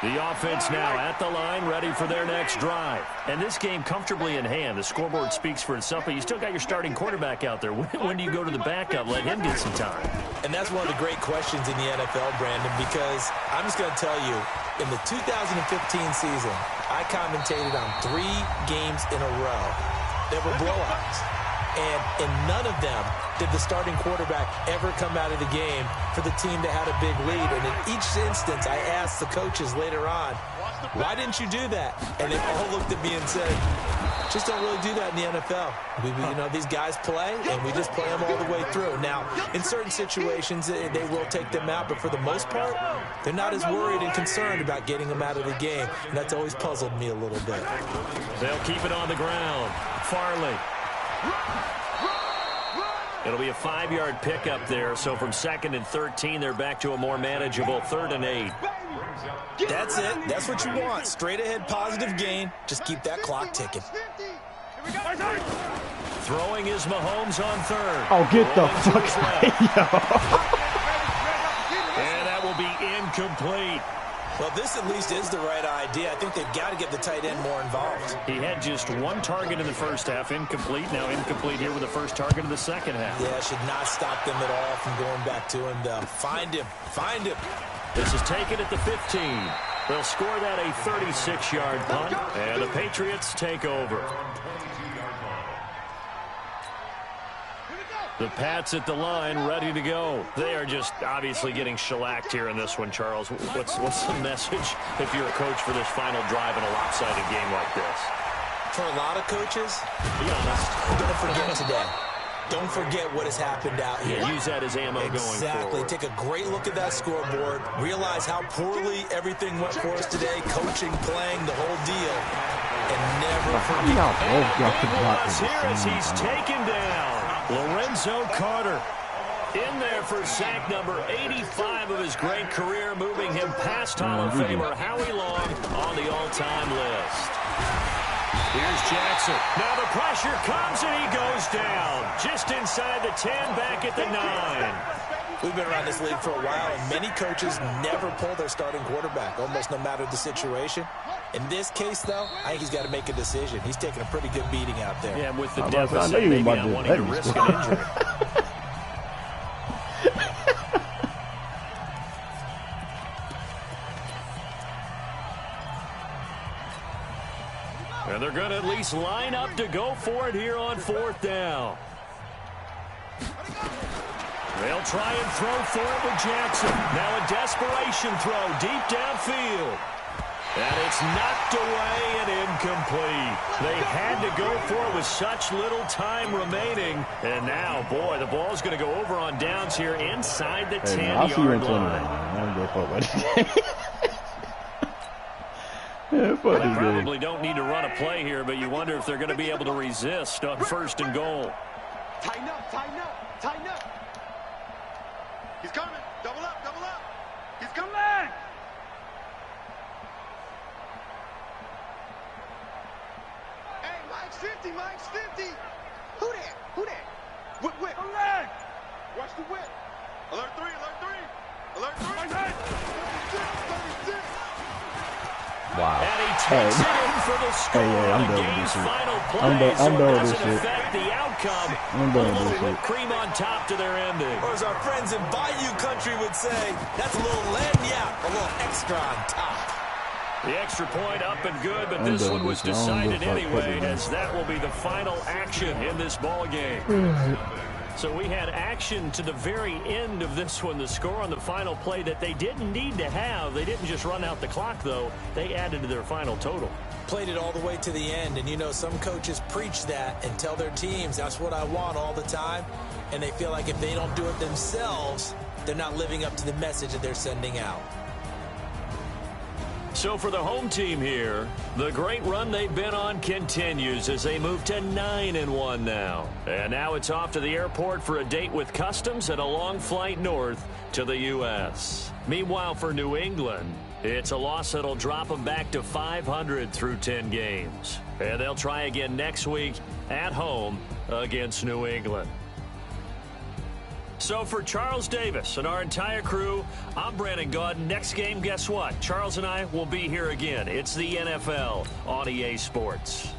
The offense now at the line, ready for their next drive. And this game comfortably in hand. The scoreboard speaks for itself, but you still got your starting quarterback out there. When do you go to the backup? Let him get some time. And that's one of the great questions in the NFL, Brandon, because I'm just going to tell you, in the 2015 season, I commentated on 3 games in a row that were blowouts. And in none of them did the starting quarterback ever come out of the game for the team that had a big lead. And in each instance, I asked the coaches later on, why didn't you do that? And they all looked at me and said, just don't really do that in the NFL. You know, these guys play, and we just play them all the way through. Now, in certain situations, they will take them out, but for the most part, they're not as worried and concerned about getting them out of the game. And that's always puzzled me a little bit. They'll keep it on the ground. Farley. It'll be a 5-yard pickup there, so from 2nd and 13, they're back to a more manageable 3rd and 8. That's it. That's what you want. Straight ahead, positive gain. Just keep that clock ticking. Throwing is Mahomes on 3rd. Oh, get the fuck out. And that will be incomplete. Well, this at least is the right idea. I think they've got to get the tight end more involved. He had just 1 target in the first half, incomplete. Now incomplete here with the first target of the second half. Yeah, should not stop them at all from going back to him, though. Find him. Find him. This is taken at the 15. They'll score that a 36-yard punt, and the Patriots take over. The Pats at the line, ready to go. They are just obviously getting shellacked here in this one, Charles. What's the message if you're a coach for this final drive in a lopsided game like this? For a lot of coaches, Be honest. don't forget today. Don't forget what has happened out here. Yeah, use that as ammo going Exactly. forward. Take a great look at that scoreboard. Realize how poorly everything went for us today. Coaching, playing, the whole deal. And never forget. Here as he's taken down. Lorenzo Carter in there for sack number 85 of his great career, moving him past Hall of Famer Howie Long on the all-time list. Here's Jackson. Now the pressure comes and he goes down. Just inside the 10, back at the 9. We've been around this league for a while, and many coaches never pull their starting quarterback, almost no matter the situation. In this case, though, I think he's got to make a decision. He's taking a pretty good beating out there. Yeah, with the deficit, maybe not wanting to risk an injury. And they're going to at least line up to go for it here on 4th down. They'll try and throw for it with Jackson. Now a desperation throw deep downfield. And it's knocked away and incomplete. They had to go for it with such little time remaining. And now, boy, the ball's going to go over on downs here inside the 10-yard line. They probably don't need to run a play here, but you wonder if they're going to be able to resist on 1st and goal. Tighten up, tighten up, tighten up. He's coming. Double up, double up. He's coming. Hey, Mike's 50, Mike's 50. Who that? Who that? Whip. Watch the whip. Alert 3, alert 3. Alert 3. 36, 36. Wow. And he takes it in for the score. I'm The done with game's this shit. final play, I'm done so it with doesn't this shit. affect the outcome. I'm A done with little this whipped shit. cream on top to their ending. Or as our friends in Bayou Country would say, that's a little lagniappe, a little extra on top. The extra point up and good, but I'm this done one was with this. I don't decided give a fuck what anyway, they do. as that will be the final action in this ball game. So we had action to the very end of this one. The score on the final play that they didn't need to have. They didn't just run out the clock, though. They added to their final total. Played it all the way to the end, and you know some coaches preach that and tell their teams that's what I want all the time, and they feel like if they don't do it themselves, they're not living up to the message that they're sending out. So for the home team here, the great run they've been on continues as they move to 9-1 now. And now it's off to the airport for a date with Customs and a long flight north to the U.S. Meanwhile, for New England, it's a loss that'll drop them back to 500 through 10 games. And they'll try again next week at home against New England. So for Charles Davis and our entire crew, I'm Brandon Gaudin. Next game, guess what? Charles and I will be here again. It's the NFL on EA Sports.